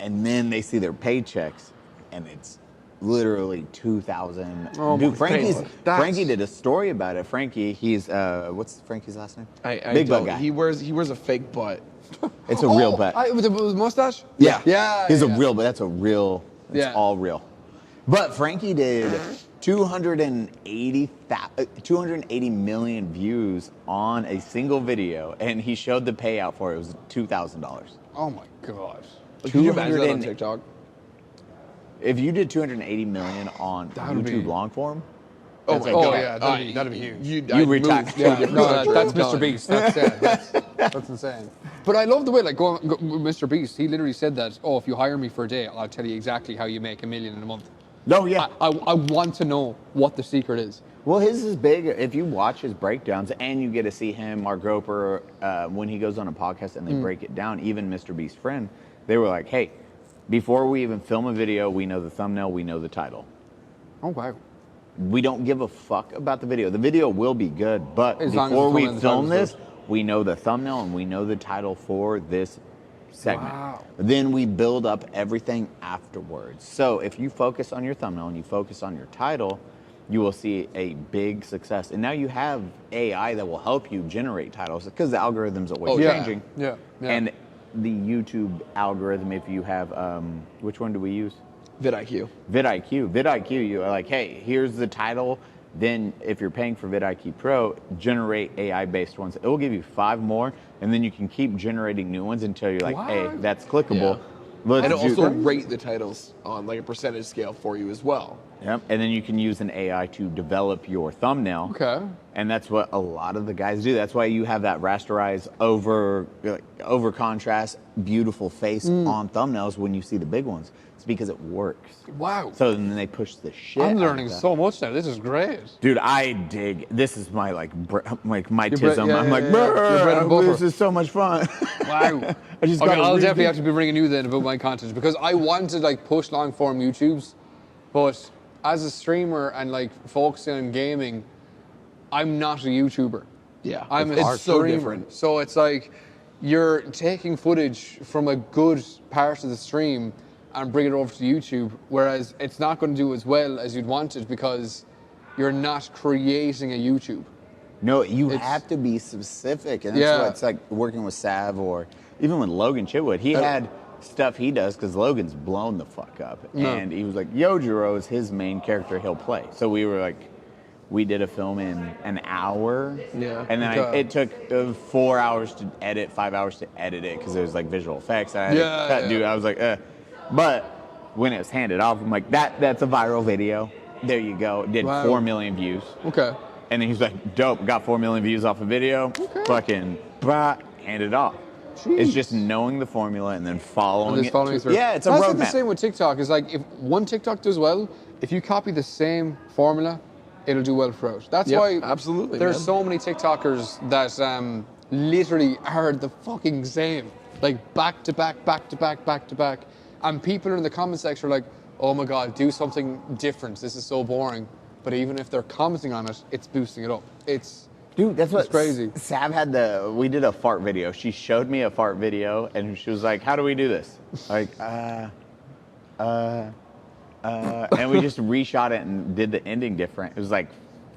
And then they see their paychecks, and it's literally 2,000.
Oh
Dude,
my God.
Frankie did a story about it. Frankie, he's, what's Frankie's last name?
I
Big
don't.
butt guy.
He wears a fake butt.
It's a real butt.
With the mustache?
Yeah.
Yeah.
He's
yeah.
a real, but that's a real, it's
Yeah.
all real. But Frankie did 280 million views on a single video, and he showed the payout for it. It was $2,000.
Oh my God.
Can you imagine that on
200
TikTok?
If you did 280 million on
That would
YouTube
be-
long form,
Oh
That's
my
like,
Oh
God.
yeah, that'd be huge.
You retire.
Yeah,
Moved.
no, that's
Done.
Mr. Beast. That's insane. But I love the way, like, go with Mr. Beast, he literally said that, oh, if you hire me for a day, I'll tell you exactly how you make $1 million in a month.
No, yeah.
I want to know what the secret is.
Well, his is big. If you watch his breakdowns and you get to see him, Mark Roper, when he goes on a podcast and they break it down, even Mr. Beast's friend, they were like, hey, before we even film a video, we know the thumbnail, we know the title.
Oh, wow.
We don't give a fuck about the video. The video will be good, but
As long as
before
the
we
thumbnail
film
is
this,
good.
we know the thumbnail and we know the title for this segment.
Wow.
Then we build up everything afterwards. So if you focus on your thumbnail and you focus on your title, you will see a big success. And now you have AI that will help you generate titles because the algorithm's always changing.
Yeah.
And the YouTube algorithm, if you have, which one do we use?
vidIQ.
vidIQ, you're like, hey, here's the title. Then if you're paying for vidIQ Pro, generate AI-based ones. It will give you 5 more, and then you can keep generating new ones until you're like, hey, that's clickable.
Yeah.
Let's
And
do
also
that.
rate the titles on like a percentage scale for you as well.
Yep. And then you can use an AI to develop your thumbnail.
Okay.
And that's what a lot of the guys do. That's why you have that rasterized over contrast, beautiful face on thumbnails when you see the big ones. It's because it works.
Wow.
So then they push the shit.
I'm
out of
learning
that.
so much now. This is great.
Dude, I dig. This is my my
bread-
tism.
yeah,
I'm
yeah,
like,
yeah. Your bread and
"Brr,
butter."
this is so much fun.
Wow.
I just
Okay,
gotta
I'll
read
definitely
it.
have to be bringing you then about my content because I want to like push long form YouTubes, but as a streamer and like focusing on gaming, I'm not a YouTuber.
Yeah,
I'm
it's
a
so
streamer.
different.
So it's like you're taking footage from a good part of the stream and bring it over to YouTube, whereas it's not going to do as well as you'd want it because you're not creating a YouTube.
No, you
It's-
have to be specific, and that's
Yeah.
why it's like working with Sav or even with Logan Chitwood. He had stuff he does because Logan's blown the fuck up, and he was like, Yojiro is his main character he'll play. So we were like, we did a film in an hour,
Yeah.
and then
Okay.
it took 4 hours to edit, 5 hours to edit it because it was like visual effects. And I had
Yeah,
to cut,
yeah.
dude. I was like, but when it was handed off, I'm like, that's a viral video. There you go. It did
Wow.
4 million views.
Okay.
And then he's like, dope, got 4 million views off a video. Fucking, hand it off. It's just knowing the formula and then following
And
it.
just following through.
Yeah, it's a
That's like the
roadmap.
same with TikTok. Is like if one TikTok does well, if you copy the same formula, it'll do well throughout. That's
Yep,
why
absolutely,
there's
man.
so many TikTokers that literally are the fucking same, like back to back, back to back, back to back, and people in the comment section are like, "Oh my god, do something different. This is so boring." But even if they're commenting on it, it's boosting it up.
Dude, that's what's
crazy.
Sav had we did a fart video. She showed me a fart video and she was like, how do we do this? Like, and we just reshot it and did the ending different. It was like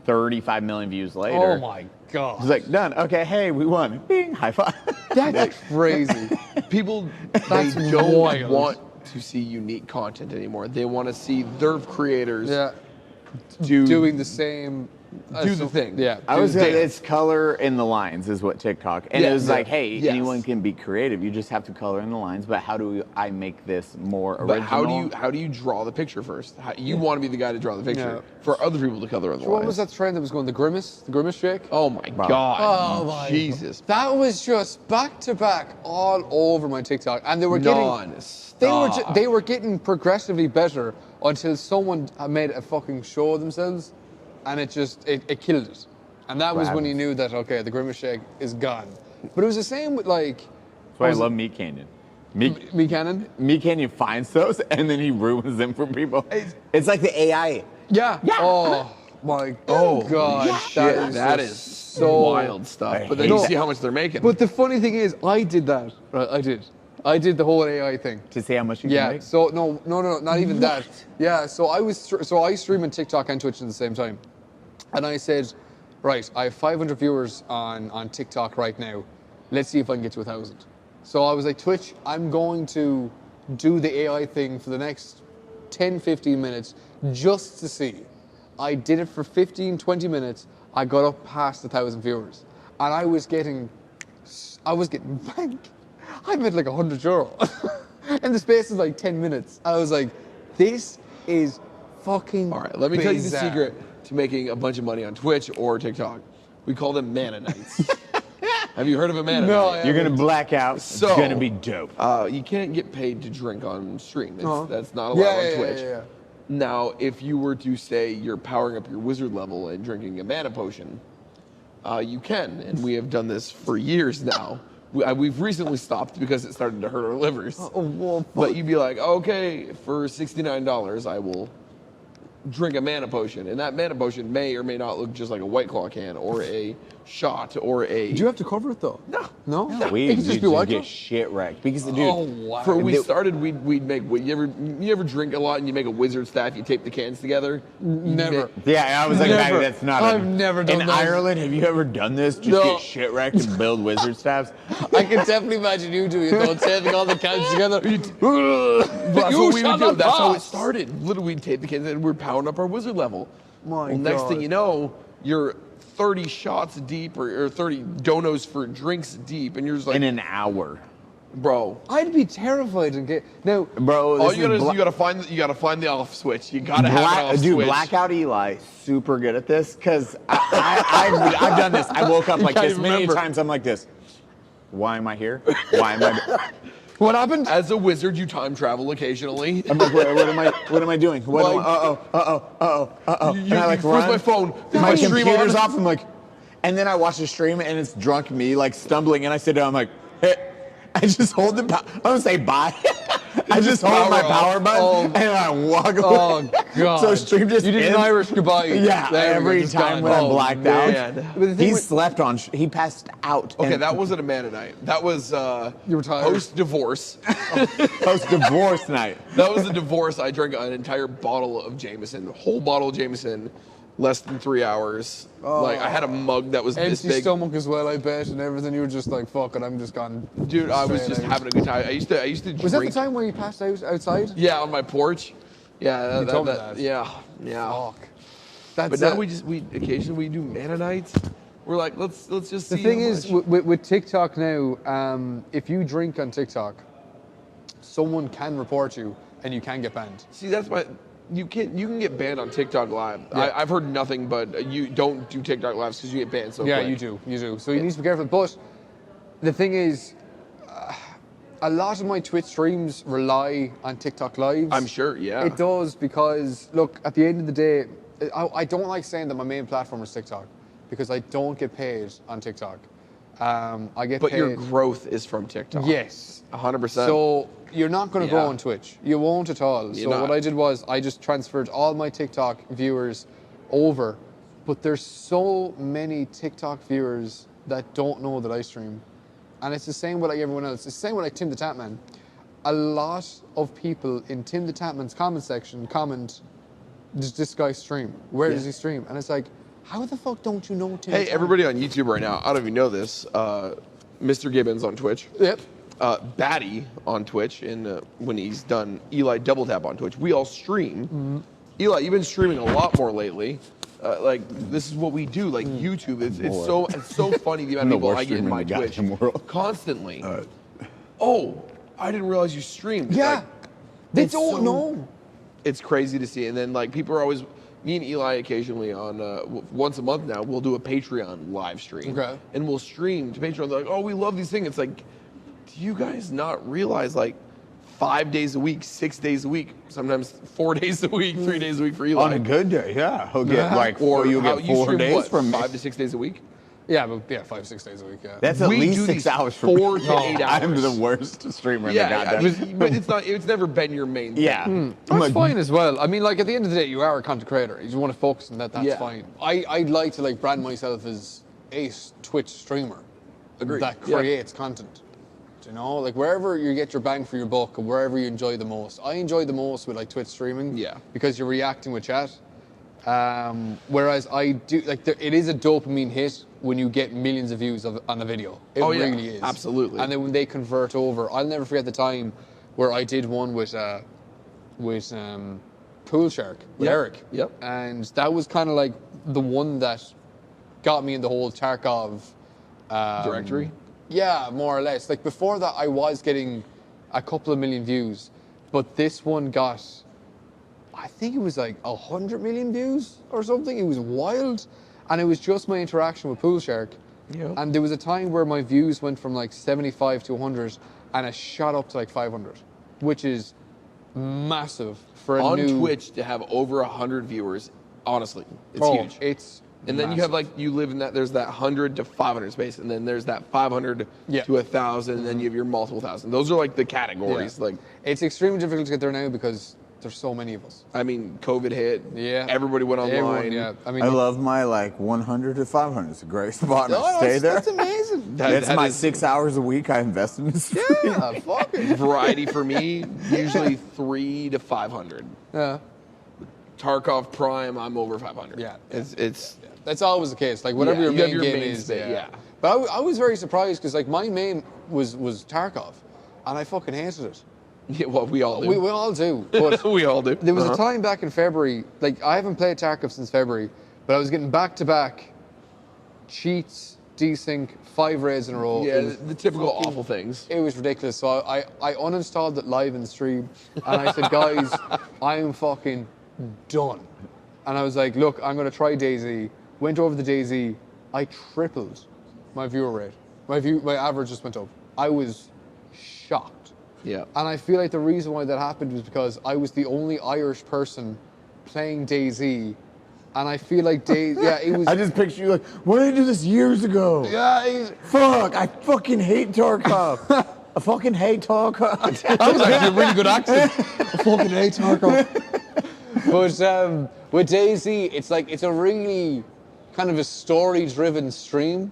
35 million views later.
Oh my god.
It's like, done. Okay, hey, we won. Bing, high five.
That's crazy.
People,
That's
they don't
wild.
want to see unique content anymore. They want to see their creators
Yeah.
do
Doing the same.
do the thing.
Yeah.
I was
do
saying
the-
it's color in the lines is what TikTok, and
Yeah,
it was
yeah,
like, hey,
yes.
anyone can be creative. You just have to color in the lines. But how do I make this more original?
But how do you draw the picture first? You want to be the guy to draw the picture
Yeah.
for other people to color in the
What
lines.
was that trend that was going? The grimace shake?
Oh my god!
Oh my
Jesus!
That was just back to back all over my TikTok, and they were getting
Non-stop.
they were getting progressively better until someone made a fucking show of themselves, and it killed it. And that was when you knew that okay, the grimace shake is gone. But it was the same with like.
That's why I love Meat Canyon.
Me Cannon.
Meat Canyon finds those and then he ruins them for people. It's like the AI.
Yeah. Oh my god.
Shit, that is
so
wild stuff.
I
But then
hate
you
that.
see how much they're making.
But the funny thing is, I did that. Right, I did the whole AI thing.
To see how much you
Yeah.
can make.
So no, not even that. Yeah. So I stream on TikTok and Twitch at the same time, and I said, right, I have 500 viewers on TikTok right now. Let's see if I can get to 1,000. So I was like, Twitch, I'm going to do the AI thing for the next 10, 15 minutes just to see. I did it for 15, 20 minutes. I got up past 1,000 viewers, and I was getting banked. I made like €100 in the space of like 10 minutes. I was like, this is fucking
All right, let me tell you the
bizarre.
secret to making a bunch of money on Twitch or TikTok. We call them mana nights. Have you heard of a mana night?
You're gonna black out.
So,
it's gonna be dope.
You can't get paid to drink on stream. That's not allowed on Twitch. Now, if you were to say you're powering up your wizard level and drinking a mana potion, you can, and we have done this for years now. We've recently stopped because it started to hurt our livers. But you'd be like, okay, for $69, I will drink a mana potion, and that mana potion may or may not look just like a White Claw can or a shot or a.
Do you have to cover it though?
No.
No.
We
It can just be White Claw?
get shit wrecked because dude.
Oh wow.
For we started, we'd make. You ever drink a lot and you make a wizard staff? You tape the cans together.
Never.
Yeah, I was like,
Never.
that's not.
I've never done
in
that.
Ireland. Have you ever done this? Just
No.
get shit wrecked and build wizard staffs.
I can definitely imagine you doing it though, taping all the cans together.
That's what we would
shall
do.
not
That's how it
pass.
started. Literally, we'd tape the cans and we're powering up our wizard level.
My
Well, next
God.
thing you know, you're 30 shots deep or 30 donos for drinks deep, and you're just like,
In an hour,
bro.
I'd be terrified and get now.
bro.
All
this
you gotta
is
do is you gotta find the off switch. You gotta have an off
dude,
switch.
Blackout Eli, super good at this because I've done this. I woke up like
can't
this
even
many
remember.
times. I'm like this. Why am I here? Why am I?
What happened?
As a wizard, you time travel occasionally.
I'm like, what am I doing? What am I?
You,
And I like
where's
run.
my phone?
My
My stream
computer's
on?
off. I'm like, and then I watch the stream and it's drunk me like stumbling, and I sit down. I'm like, hey, I just hold the. I don't say bye. I just hold my
power
power
off.
button and I walk away.
Oh God.
So stream just
You did an
ends.
Irish goodbye.
Yeah,
There we go,
every
just
time
gone.
when I'm
Oh,
blacked
man.
out.
But the thing
He
with-
slept on. He passed out.
Okay,
and
that wasn't a mana night. That was
You were tired?
post-divorce.
post-divorce night.
That was a divorce. I drank an entire bottle of Jameson, a whole bottle of Jameson, less than 3 hours. Like I had a mug that was this
Empty
big.
stomach as well, I bet, and everything. You were just like, fuck it, I'm just gone.
Dude, I was
straight
just
out.
having a good time. I used to drink.
Was that the time when you passed out outside?
Yeah, on my porch. Yeah,
You told me that.
Yeah.
Fuck. That's
But now
it.
we occasionally do mana nights. We're like, let's just see.
The thing
how
is,
much-
with TikTok now, if you drink on TikTok, someone can report you and you can get banned.
see, that's why you can get banned on TikTok Live.
Yeah.
I've heard nothing but you don't do TikTok Lives because you get banned so
Yeah,
quick.
you do. So you need to be careful. But the thing is, a lot of my Twitch streams rely on TikTok Lives.
I'm sure, yeah.
It does because, look, at the end of the day, I don't like saying that my main platform is TikTok because I don't get paid on TikTok. I get
But
paid.
your growth is from TikTok.
Yes.
100%.
So you're not going to grow
Yeah.
on Twitch. You won't at all.
You're
So
not.
what I did was I just transferred all my TikTok viewers over. But there's so many TikTok viewers that don't know that I stream. And it's the same with like everyone else. It's the same with like Tim the Tatman. A lot of people in Tim the Tatman's comment section comment, does this guy stream? Where does he stream? And it's like, how the fuck don't you know Tim the
Hey,
Tatman?
everybody on YouTube right now, I don't even know this. Mr. Gibbon's on Twitch.
Yep.
Baddie on Twitch, and when he's done, Eli Doubletap on Twitch. We all stream.
Mm-hmm.
Eli, you've been streaming a lot more lately. Like this is what we do. Like YouTube, it's so funny the amount
the
of people
worst
I get in
streamer
my
in the
Twitch
goddamn world.
constantly. Oh, I didn't realize you streamed.
Yeah.
Like,
They
it's
don't
so-
know.
It's crazy to see, and then like people are always. Me and Eli occasionally on once a month now we'll do a Patreon live stream,
Okay.
and we'll stream to Patreon. They're like, oh, we love these things. It's like, do you guys not realize like 5 days a week, 6 days a week, sometimes 4 days a week, 3 days a week for Eli?
On a good day, yeah, he'll get like
or
you'll
how
get
you
4
stream
days
what,
from me.
5 to 6 days a week.
Yeah, but yeah, 5-6 days a week. Yeah.
That's at
We
least
do
6
these
hours for
4
me.
to 8 hours.
I'm the worst streamer in the
Yeah, I
goddamn.
mean, but it's never been your main thing.
Yeah, I'm
That's
like,
fine as well. I mean, like at the end of the day, you are a content creator. You just want to focus on that. That's
Yeah.
fine. I'd like to like brand myself as a Twitch streamer
Agreed.
that
Yeah.
creates content. Do you know, like wherever you get your bang for your buck, and wherever you enjoy the most. I enjoy the most with like Twitch streaming.
Yeah.
Because you're reacting with chat. Whereas I do like it is a dopamine hit when you get millions of views on a video. It
Oh, yeah.
really is.
Absolutely.
And then when they convert over, I'll never forget the time where I did one with Pool Shark with
Yep.
Eric.
Yep.
And that was kind of like the one that got me in the whole Tarkov
Directory.
Yeah, more or less. Like before that, I was getting a couple of million views, but this one got I think it was like 100 million views or something. It was wild. And it was just my interaction with Pool Shark.
Yeah.
And there was a time where my views went from like 75 to 100 and it shot up to like 500, which is massive for a
On
new...
Twitch to have over 100 viewers, honestly, it's
Oh,
huge.
It's
And then you have like, you live in that, there's that 100 to 500 space, and then there's that 500
Yeah.
to 1,000, and then you have your multiple thousand. Those are like the categories.
Yeah.
Like,
It's extremely difficult to get there now because there's so many of us.
I mean, COVID hit.
Yeah.
Everybody went online.
Everyone, yeah. I mean,
I love my like 100 to 500. It's a great spot. And
Oh,
I stay there.
That's amazing.
That's
that
my
is-
6 hours a week I invest in this.
Yeah, fuck it.
Variety for me, usually 3 to 500.
Yeah.
Tarkov Prime, I'm over 500.
Yeah.
It's
That's always the case. Like whatever
Yeah,
your
you have
main
your
game
main
is.
state, yeah.
But I was very surprised because like my main was Tarkov, and I fucking hated it.
yeah, well, we all do.
We all do. But
We all do.
there was
Uh-huh.
a time back in February. Like I haven't played Tarkov since February, but I was getting back-to-back cheats, desync, 5 raids in a row.
Yeah,
It was
the typical
fucking-
awful things.
It was ridiculous. So I uninstalled it live in the stream, and I said, guys, I am fucking done. And I was like, look, I'm going to try DayZ. Went over the DayZ. I tripled my viewer rate. My average just went up. I was shocked.
Yeah.
And I feel like the reason why that happened was because I was the only Irish person playing DayZ. And I feel like it was...
I just picture you like, why did I do this years ago?
yeah,
Fuck, I fucking hate Tarkov. I fucking hate Tarkov.
that was actually a really good accent. I fucking hate Tarkov. But with DayZ, it's a really kind of a story-driven stream.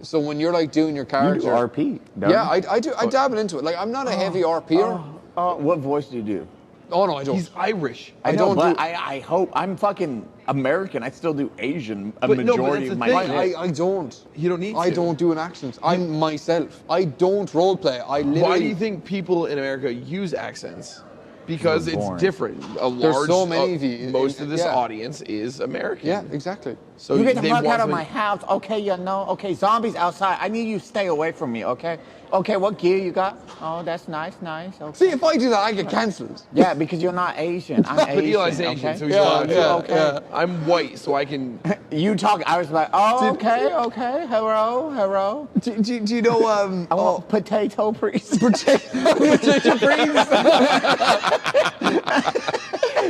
So when you're like doing your
You
character,
do RP, don't
yeah,
you?
I do. I dabble into it. Like I'm not a heavy RPer.
What voice do you do?
Oh no, I don't.
He's Irish.
I know,
don't
but
do-
I hope I'm fucking American. I still do Asian. A
But no, but
majority
that's
of
the
my
thing.
shit.
I don't.
You don't need
I
to.
don't do an accent. I'm myself. I don't role play. I literally.
Why do you think people in America use accents? Because
They're
it's
boring.
different.
There's so many of you.
Most of this
Yeah.
audience is American.
Yeah, exactly.
So
You get the
they
fuck
want
out of
to-
my house. Okay, you know. Okay, zombies outside. I need you to stay away from me, okay? Okay, what gear you got? Oh, that's nice. Okay.
See, if I do that, I get cancelled.
Yeah, because you're not Asian. I'm
But
Asian.
Eli's Asian,
okay?
so he's
Yeah,
allowed to.
yeah,
okay.
yeah.
I'm white, so I can.
You talk. I was like, oh, okay. Hello.
Do you know?
I want potato priest.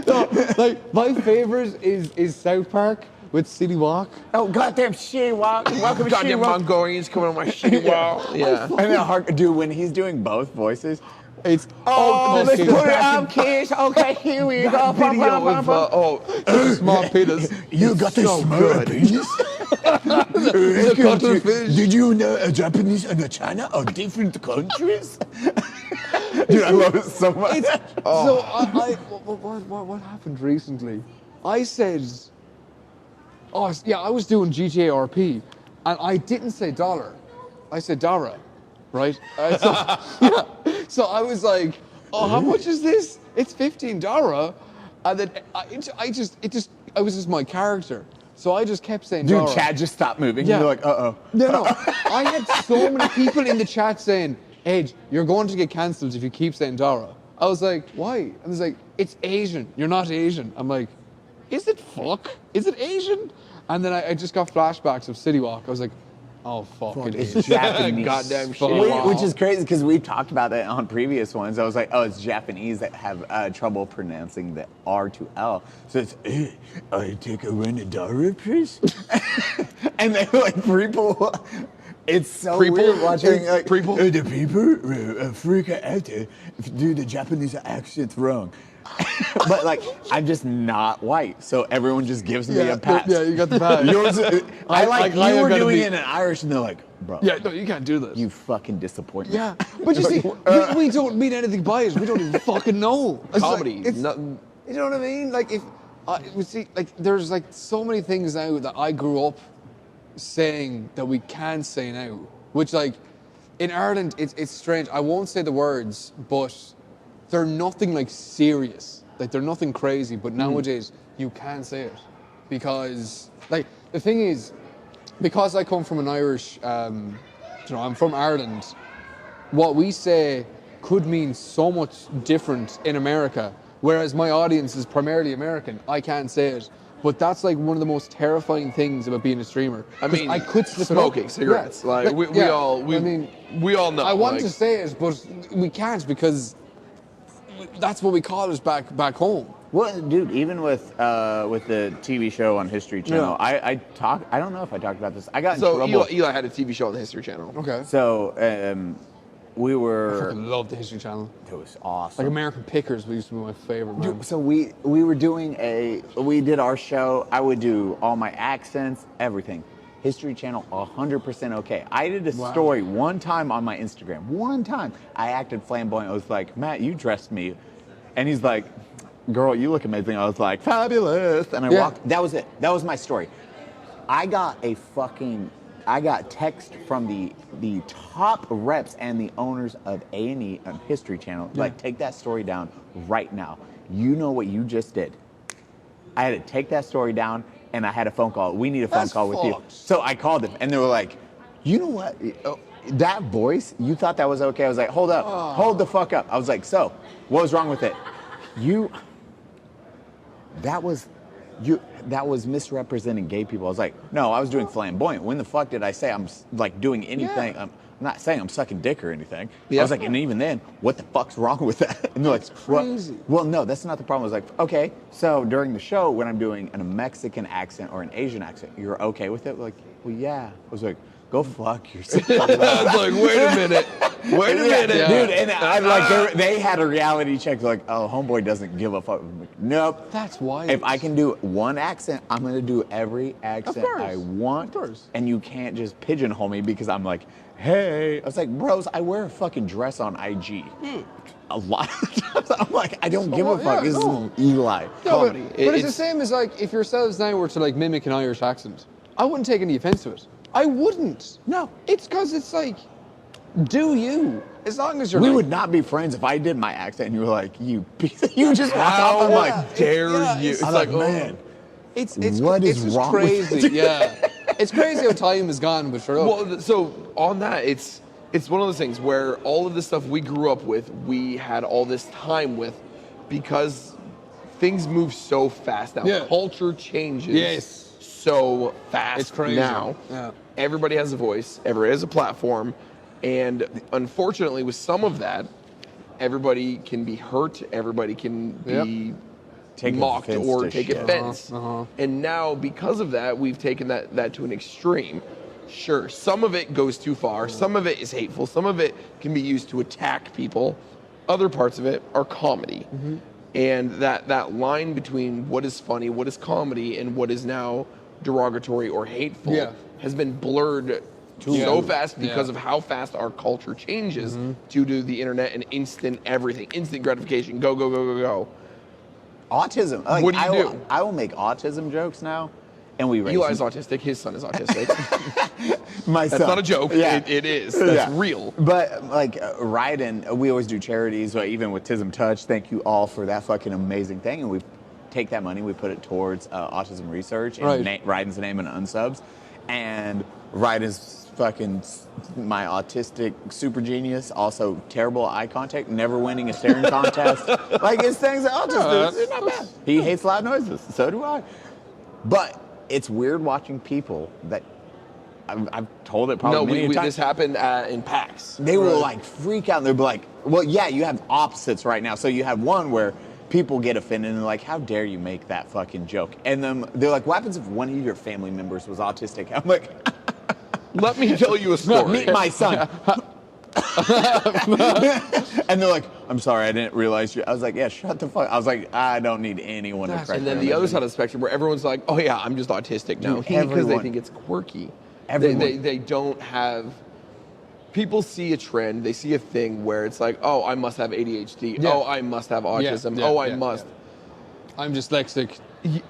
No, like my favorite is South Park with City Walk.
Oh, goddamn shit, welcome to
Goddamn
shit, walk.
Mongolians coming on my shitty wall. Yeah.
And then, dude, when he's doing both voices,
It's
let's
fucking
put it up, kids. Okay, here we go.
Video of
small penis.
You got the small penis? Did you know Japanese and China are different countries?
dude, I love it so much.
So what happened recently? I said, I was doing GTA RP, and I didn't say dollar, I said Dara, right? So I was like, how much is this? It's $15, and then I was just my character, so I just kept saying
Dude,
Dara.
Chad just stopped moving.
Yeah.
You're like, uh-oh.
No. I had so many people in the chat saying, Edge, you're going to get cancelled if you keep saying Dara. I was like, why? And I was like, it's Asian. You're not Asian. I'm like, is it fuck? Is it Asian? And then I just got flashbacks of City Walk. I was like, oh, fuck, it
It's
is.
Japanese.
Goddamn
Fuck.
shit.
Which is crazy because we've talked about that on previous ones. I was like, oh, it's Japanese that have trouble pronouncing the R to L. So it's,
I take a run at Dara, please.
and then like people, it's so
People?
weird watching like,
People?
The people freak out do the Japanese accent wrong.
but like I'm just not white, so everyone just gives me a pass.
Yeah, you got the pass.
Yours, I like
I
you were
gotta
doing
be-
it in Irish, and they're like, bro,
Yeah, no, you can't do this.
you fucking disappoint me.
Yeah, but you see, we don't mean anything by it. We don't even fucking know. It's like-
Comedy.
it's-
Nothing.
You know what I mean? Like if we see, like there's like so many things now that I grew up saying that we can't say now. Which like in Ireland, it's strange. I won't say the words, but they're nothing like serious. Like they're nothing crazy. But nowadays you can say it because like the thing is, because I come from an Irish, I'm from Ireland. What we say could mean so much different in America Whereas my audience is primarily American. I can't say it. But that's like one of the most terrifying things about being a streamer.
I mean,
I could slip
smoking
it up.
cigarettes.
Yeah.
Like we all know.
I want
like,
to say it, but we can't because that's what we call it back home.
Well, dude, even with the TV show on History Channel, I don't know if I talked about this. I got in trouble.
Eli had a TV show on the History Channel.
Okay.
So we
I
were.
fucking love the History Channel.
It was awesome.
Like American Pickers used to be my favorite. Man.
So we were doing we did our show. I would do all my accents, everything. History Channel, 100% okay. I did a story one time on my Instagram. One time, I acted flamboyant. I was like, Matt, you dressed me, and he's like, girl, you look amazing. I was like, fabulous, and I walked. That was it. That was my story. I got text from the top reps and the owners of A&E on History Channel, like, take that story down right now. You know what you just did. I had to take that story down, and I had a phone call. We need a phone call with you. So I called them, and they were like, you know what? That voice, you thought that was okay? I was like, hold up, hold the fuck up. I was like, so, what was wrong with it? That was misrepresenting gay people. I was like, no, I was doing flamboyant. When the fuck did I say I'm like doing anything? I'm not saying I'm sucking dick or anything. I was like, and even then, what the fuck's wrong with that? And they're like,
crazy.
Well, no, that's not the problem. I was like, okay, so during the show, when I'm doing a Mexican accent or an Asian accent, you're okay with it? Like, well, yeah. I was like, go fuck yourself.
I was like, wait a minute.
Dude, and I like they had a reality check. Like, oh, homeboy doesn't give a fuck. I'm like, nope.
That's wild.
If I can do one accent, I'm gonna do every accent I want.
Of course.
And you can't just pigeonhole me because I'm like, hey. I was like, bros, I wear a fucking dress on IG. A lot of times I'm like, I don't give a fuck. This is Eli.
No, but it's the same as like if yourselves now were to like mimic an Irish accent. I wouldn't take any offense to it. I wouldn't.
No.
It's because it's like, do you? As long as you're.
We
like,
would not be friends if I did my accent and you were like, you piece of, you just walked off. I'm like,
dare you?
It's like, man.
It's
what is
just
wrong
crazy.
with it?
Yeah. It's crazy how time has gone, but sure.
Well, so on that, it's one of those things where all of the stuff we grew up with, we had all this time with, because things move so fast now.
Yeah.
Culture changes.
Yes.
So fast.
It's crazy.
Now.
Yeah.
Everybody has a voice. Everybody has a platform, and unfortunately, with some of that, everybody can be hurt. Everybody can be mocked or take offense. And now, because of that, we've taken that to an extreme. Sure, some of it goes too far. Some of it is hateful. Some of it can be used to attack people. Other parts of it are comedy. And that line between what is funny, what is comedy, and what is now derogatory or hateful has been blurred so fast because of how fast our culture changes due to the internet and instant everything, instant gratification, go, go, go, go, go.
Autism. Like,
What do you do?
I will make autism jokes now, and we raise
Eli's autistic. His son is autistic.
my
That's
son.
not a joke.
Yeah.
It is. That's real.
But like Ryden, we always do charities. But even with Tism Touch, thank you all for that fucking amazing thing. And we take that money, we put it towards autism research and Ryden's name and Unsubs. And Ryden's fucking my autistic super genius. Also terrible eye contact, never winning a staring contest. Like it's things that autism is not bad. He hates loud noises. So do I. But it's weird watching people that I've told it probably many times.
This happened in PAX.
They will like freak out and they'll be like, well, yeah, you have opposites right now. So you have one where people get offended and they're like, how dare you make that fucking joke? And then they're like, what happens if one of your family members was autistic? I'm like,
let me tell you a story.
Meet my son. And they're like, I'm sorry, I didn't realize you. I was like, yeah, shut the fuck. I was like, I don't need anyone to correct me.
And then the other side of the spectrum where everyone's like, oh yeah, I'm just autistic now. Because they think it's quirky. They don't have, people see a trend, they see a thing where it's like, oh, I must have ADHD. Oh, I must have autism. I must.
I'm dyslexic.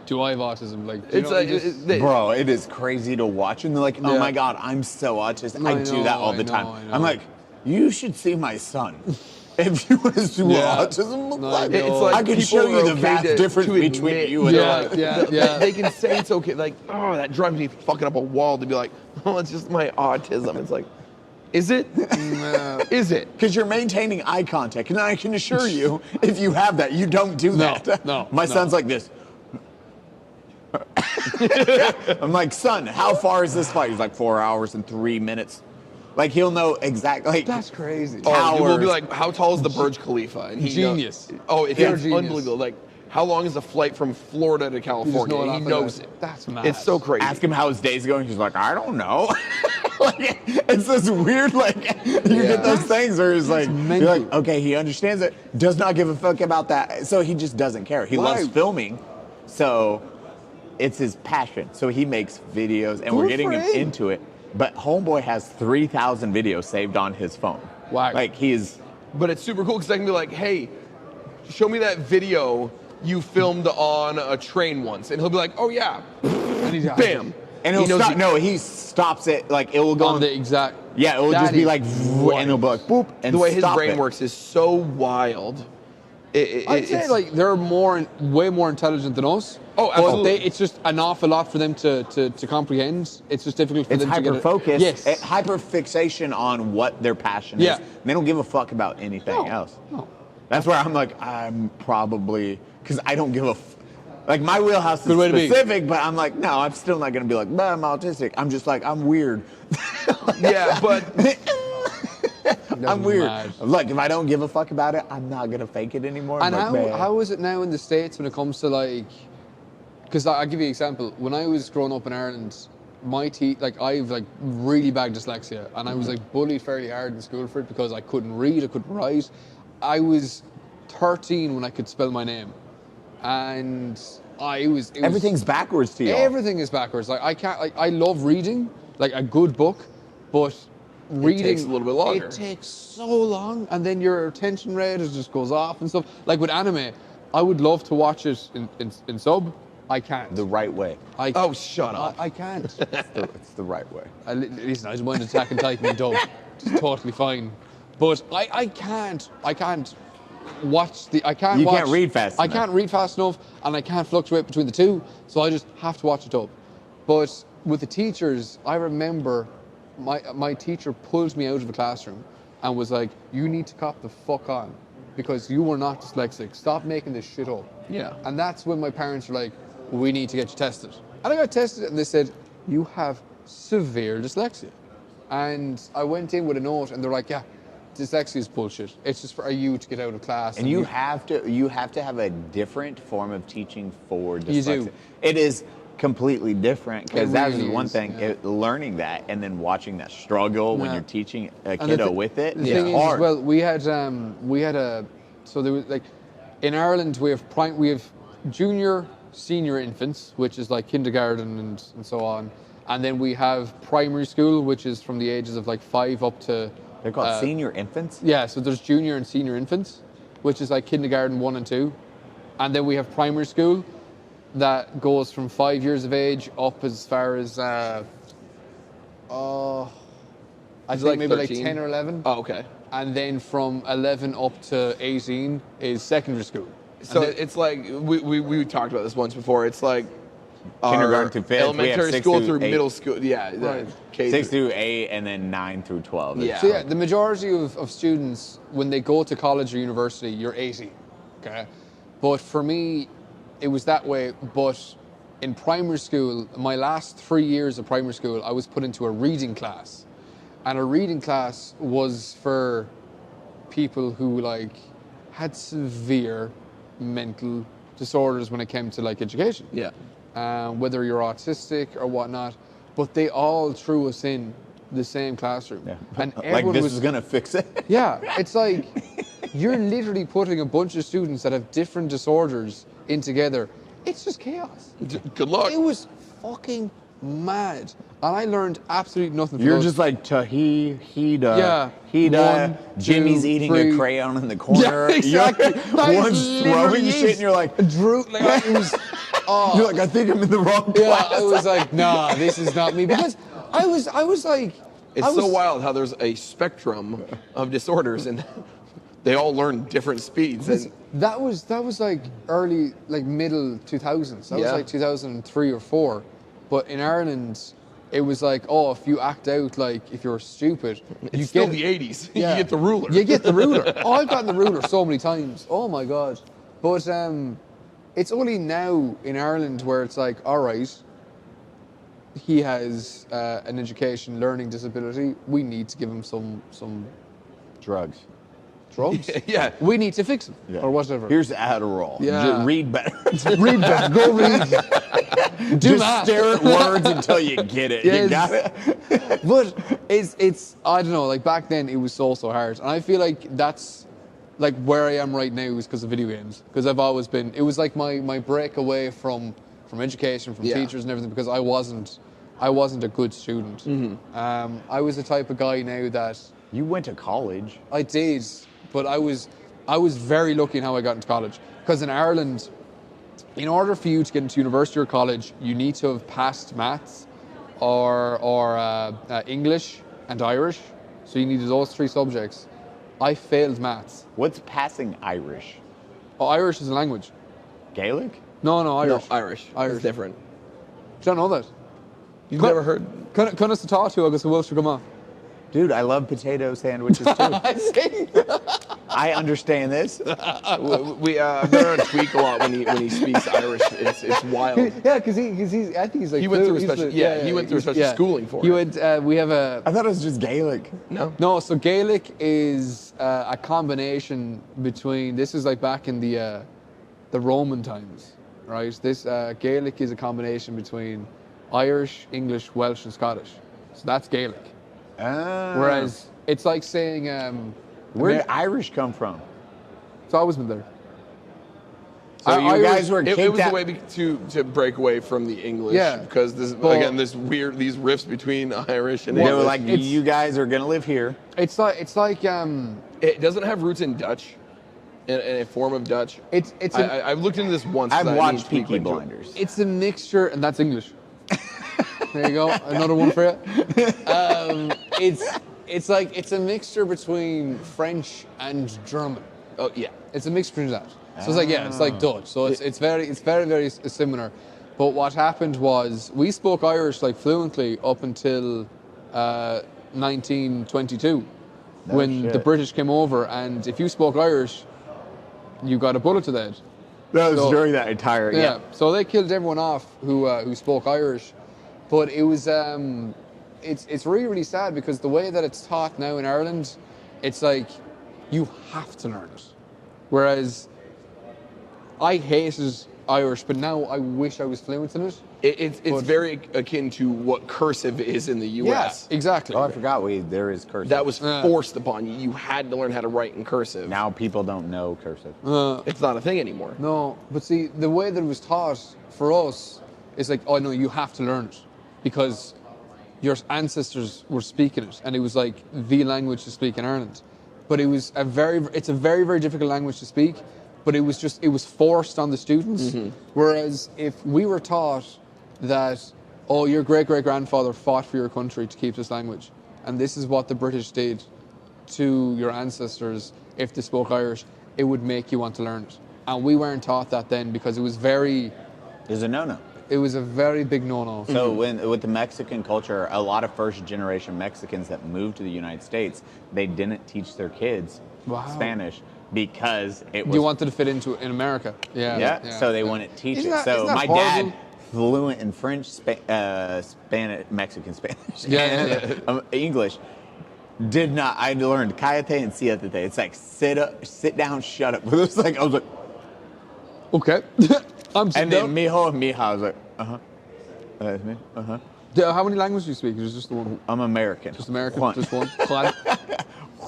Do I have autism? Like,
it's like, bro, it is crazy to watch. And they're like, oh my God, I'm so autistic. I do that all the time. I'm like, you should see my son. If you want to see what autism looks like,
it's like
I can show you the vast difference between you and I.
They can say it's okay. Like, oh, that drives me fucking up a wall to be like, oh, it's just my autism. It's like, Is it? Is it?
Because you're maintaining eye contact, and I can assure you, if you have that, you don't do that. My son's like this. I'm like, son, how far is this flight? He's like 4 hours and 3 minutes. Like, he'll know exactly. Like,
That's crazy.
Oh, we'll be like, how tall is the Burj Khalifa? And he
Genius.
It's unbelievable. Like, how long is the flight from Florida to California?
know
He knows it.
That's mad.
It's so crazy.
ask him how his day's going. He's like, I don't know. Like, it's this weird, like, you get those things where it's like, you're like, okay, he understands it, does not give a fuck about that. So he just doesn't care. He loves filming. So it's his passion. So he makes videos, and we're getting him into it. But Homeboy has 3,000 videos saved on his phone.
Wow.
Like, he's...
But it's super cool because I can be like, hey, show me that video you filmed on a train once. And he'll be like, oh, yeah.
And he's
Bam. And he'll stop. No, he stops it. Like, it will go
on the exact.
Yeah, it will just be like, and it'll be like, boop, and
the way his
stop
brain
it.
works is so wild.
I'd say like they're way more intelligent than us.
Oh, absolutely.
It's just an awful lot for them to comprehend. It's just difficult for them to get
hyper focus.
Yes.
Hyper fixation on what their passion is. They don't give a fuck about anything else.
No.
That's where I'm like, I'm probably, because I don't give a like, my wheelhouse is
Good way to be.
specific, but I'm like, no, I'm still not going to be like, I'm autistic. I'm just like, I'm weird.
Yeah, but
I'm weird.
Mad.
Look, if I don't give a fuck about it, I'm not going to fake it anymore.
And
like,
how is it now in the States when it comes to like, because I'll give you an example. When I was growing up in Ireland, I've like really bad dyslexia, and I was like bullied fairly hard in school for it because I couldn't read, I couldn't write. I was 13 when I could spell my name. And
everything's backwards to you.
Everything is backwards. Like, I can't, like, I love reading, like a good book, but reading
takes a little bit longer.
It takes so long, and then your attention rate just goes off and stuff. Like with anime, I would love to watch it in sub. I can't.
The right way.
Oh, shut up.
I can't.
It's the right way.
Listen, I just mind Attack and Titan in dub. It's totally fine. But I can't watch the.
You can't read fast enough.
I can't read fast enough, and I can't fluctuate between the two. So I just have to watch it up. But with the teachers, I remember my teacher pulled me out of a classroom and was like, "You need to cop the fuck on, because you are not dyslexic. Stop making this shit up."
Yeah.
And that's when my parents were like, "We need to get you tested." And I got tested, and they said, "You have severe dyslexia." And I went in with a note, and they're like, "Yeah, dyslexia is bullshit. It's just for you to get out of class."
And you have to have a different form of teaching for dyslexia.
You do.
It is completely different, because that
really
is one
is,
thing.
yeah.
learning that and then watching that struggle when you're teaching a
And
kiddo with it.
The thing
It's
is,
hard.
as well, we had so there was like, in Ireland we have junior, senior infants, which is like kindergarten and so on, and then we have primary school, which is from the ages of like 5 up to.
They're called senior infants?
Yeah, so there's junior and senior infants, which is like kindergarten 1 and 2. And then we have primary school that goes from 5 years of age up as far as, I think
like
maybe
13?
like 10 or 11.
Oh, okay.
And then from 11 up to 18 is secondary school.
So it's like, we talked about this once before. It's like
Kindergarten through 5th. We have
elementary
6
school
through
through
8.
middle school. Yeah.
Right.
K
6 through 8, and then 9 through 12.
Yeah.
So yeah, the majority of students, when they go to college or university, you're 18, okay? But for me, it was that way. But in primary school, my last 3 years of primary school, I was put into a reading class. And a reading class was for people who like had severe mental disorders when it came to like education.
Yeah.
Whether you're autistic or whatnot, but they all threw us in the same classroom.
Yeah.
And
Like,
everyone
this
was
is going to fix it?
Yeah, it's like you're literally putting a bunch of students that have different disorders in together. It's just chaos.
Good luck.
It was fucking mad. And I learned absolutely nothing from
You're
those.
just like, Hida.
Yeah.
Hida.
1, 2,
Jimmy's eating
3.
a crayon in the corner.
Yeah, exactly.
One's throwing shit, and you're like,
Drew, like it was,
you're like, I think I'm in the wrong
yeah,
class.
I was like, nah, this is not me. Because I was like,
It's so wild how there's a spectrum of disorders and they all learn different speeds. And
that was like middle 2000s. That was
Yeah.
like 2003 or 4. But in Ireland, it was like, oh, if you act out like if you're stupid, you
It's still
get
the 80s.
Yeah.
You get the ruler.
You get the ruler. Oh, I've gotten the ruler so many times. Oh my god. But it's only now in Ireland where it's like, all right, he has an education learning disability. We need to give him some
Drugs.
drugs.
Yeah.
We need to fix him
Yeah.
or whatever.
Here's Adderall.
Yeah.
Just read better.
Read better. Go read. Do
Just
math.
stare at words until you get it. You
Yes.
got it?
But it's I don't know, like back then it was so hard. And I feel like that's like where I am right now is because of video games. Because I've always been, it was like my break away from education, from
Yeah.
teachers and everything, because I wasn't a good student. I was the type of guy now that
You went to college.
I did, but I was very lucky in how I got into college. Because in Ireland, in order for you to get into university or college, you need to have passed maths or English and Irish. So you needed those 3 subjects. I failed maths.
What's passing Irish?
Oh, Irish is a language.
Gaelic?
No,
No,
Irish.
Irish.
Irish.
It's different.
Do you not know that?
You've never heard?
Can us talk to agus Welsh come on?
Dude, I love potato sandwiches too. I understand this.
I've been on Tweak a lot when he speaks Irish. It's wild.
Yeah, because he's I think he's like
He went through a
he's
special-
the-
yeah, he went through a special schooling for
he
it.
went. We have a
I thought it was just Gaelic.
no. So Gaelic is a combination between. This is like back in the Roman times, right? This Gaelic is a combination between Irish, English, Welsh, and Scottish. So that's Gaelic. Whereas it's like saying
Where did Irish come from?
it's always been there.
So you
Irish-
guys were
It
kicked
was a
out.
way to break away from the English.
Yeah.
Because this
Well-
these rifts between Irish and
They
English.
were like,
It's-
you guys are gonna live here.
It's like
It doesn't have roots in Dutch, in a form of Dutch.
it's
I've looked into this once. 'cause
I've
I
watched
need to
Peaky
went to it.
Blinders.
It's a mixture, and that's English. There you go, another one for you. It's like it's a mixture between French and German.
Oh yeah.
It's a mixture between that. So it's like it's like Dutch. So it's very similar. But what happened was we spoke Irish like fluently up until 1922, when the
shit.
British came over, and if you spoke Irish, you got a bullet to the head.
That was
So-
during that entire
Yeah. So they killed everyone off who spoke Irish, but it was it's really sad because the way that it's taught now in Ireland, it's like you have to learn it. Whereas I hated Irish, but now I wish I was fluent in it.
It's
But-
very akin to what cursive is in the U.S.
Yeah, exactly.
Oh, I forgot there is cursive.
That was
Yeah.
forced upon you. You had to learn how to write in cursive.
Now people don't know cursive.
It's not a thing anymore.
No, but see, the way that it was taught for us is like, oh no, you have to learn it because your ancestors were speaking it, and it was like the language to speak in Ireland. But it's a very, very difficult language to speak. But it was forced on the students. Whereas if we were taught that, oh, your great-great-grandfather fought for your country to keep this language, and this is what the British did to your ancestors if they spoke Irish, it would make you want to learn it. And we weren't taught that then because it was
There's a no-no.
it was a very big no-no.
So with the Mexican culture, a lot of first-generation Mexicans that moved to the United States, they didn't teach their kids
Wow.
Spanish because it was
You wanted to fit into in America. Yeah.
so they wouldn't teach
Isn't
it.
that-
So
isn't that
my
horrible?
dad, fluent in French, Spanish, Mexican Spanish,
Yeah.
English, did not. I learned cállate and siéntate. It's like sit down, shut up. It was like I was like,
Okay. I'm
and then mijo, mija. I was like, that's me.
How many languages do you speak? Is it just the one?
I'm American.
Just American?
Juan.
Just one? Juan?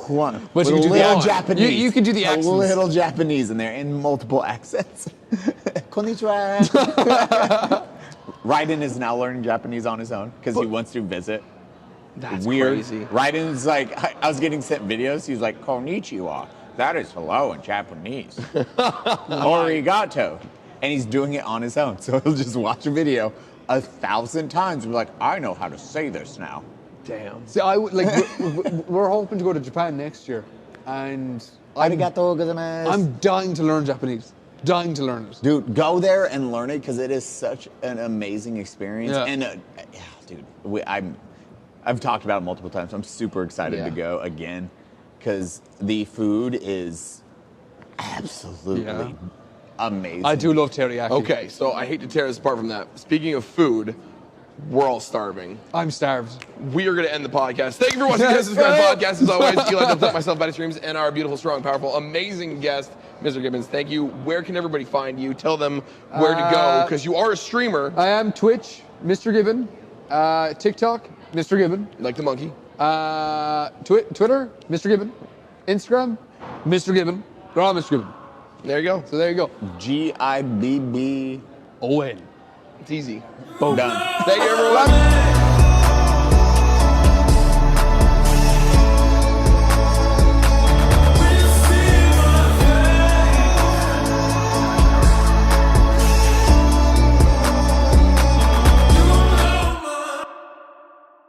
Juan.
But you
With
can do
a
the
little
accent.
Japanese.
You can do the
A
accents.
little Japanese in there in multiple accents. Konnichiwa. Raiden is now learning Japanese on his own because he wants to visit.
That's
Weird.
crazy.
Raiden's like, I was getting sent videos. He's like, konnichiwa. That is hello in Japanese. Arigato. And he's doing it on his own. So he'll just watch a video 1,000 times and be like, I know how to say this now.
Damn.
See, we're hoping to go to Japan next year, and
Arigato gozaimasu.
I'm dying to learn Japanese. Dying to learn it.
Dude, go there and learn it because it is such an amazing experience.
Yeah.
And dude, I've talked about it multiple times. I'm super excited to go again because the food is absolutely amazing.
I do love teriyaki.
Okay, so I hate to tear this apart from that. Speaking of food, we're all starving.
I'm starved.
We are going to end the podcast. Thank you for watching this podcast. As always, Eli Doubletap, myself, Baddie Streams, and our beautiful, strong, powerful, amazing guest, Mr. Gibbons. Thank you. Where can everybody find you? Tell them where to go, because you are a streamer.
I am Twitch, Mr. Gibbon. TikTok, Mr. Gibbon.
Like the monkey.
Twitter, Mr. Gibbon. Instagram, Mr. Gibbon. They're all Mr. Gibbon.
There you go.
So there you go.
GIBBON.
Owen.
It's easy.
Boom.
Done.
Thank you, everyone.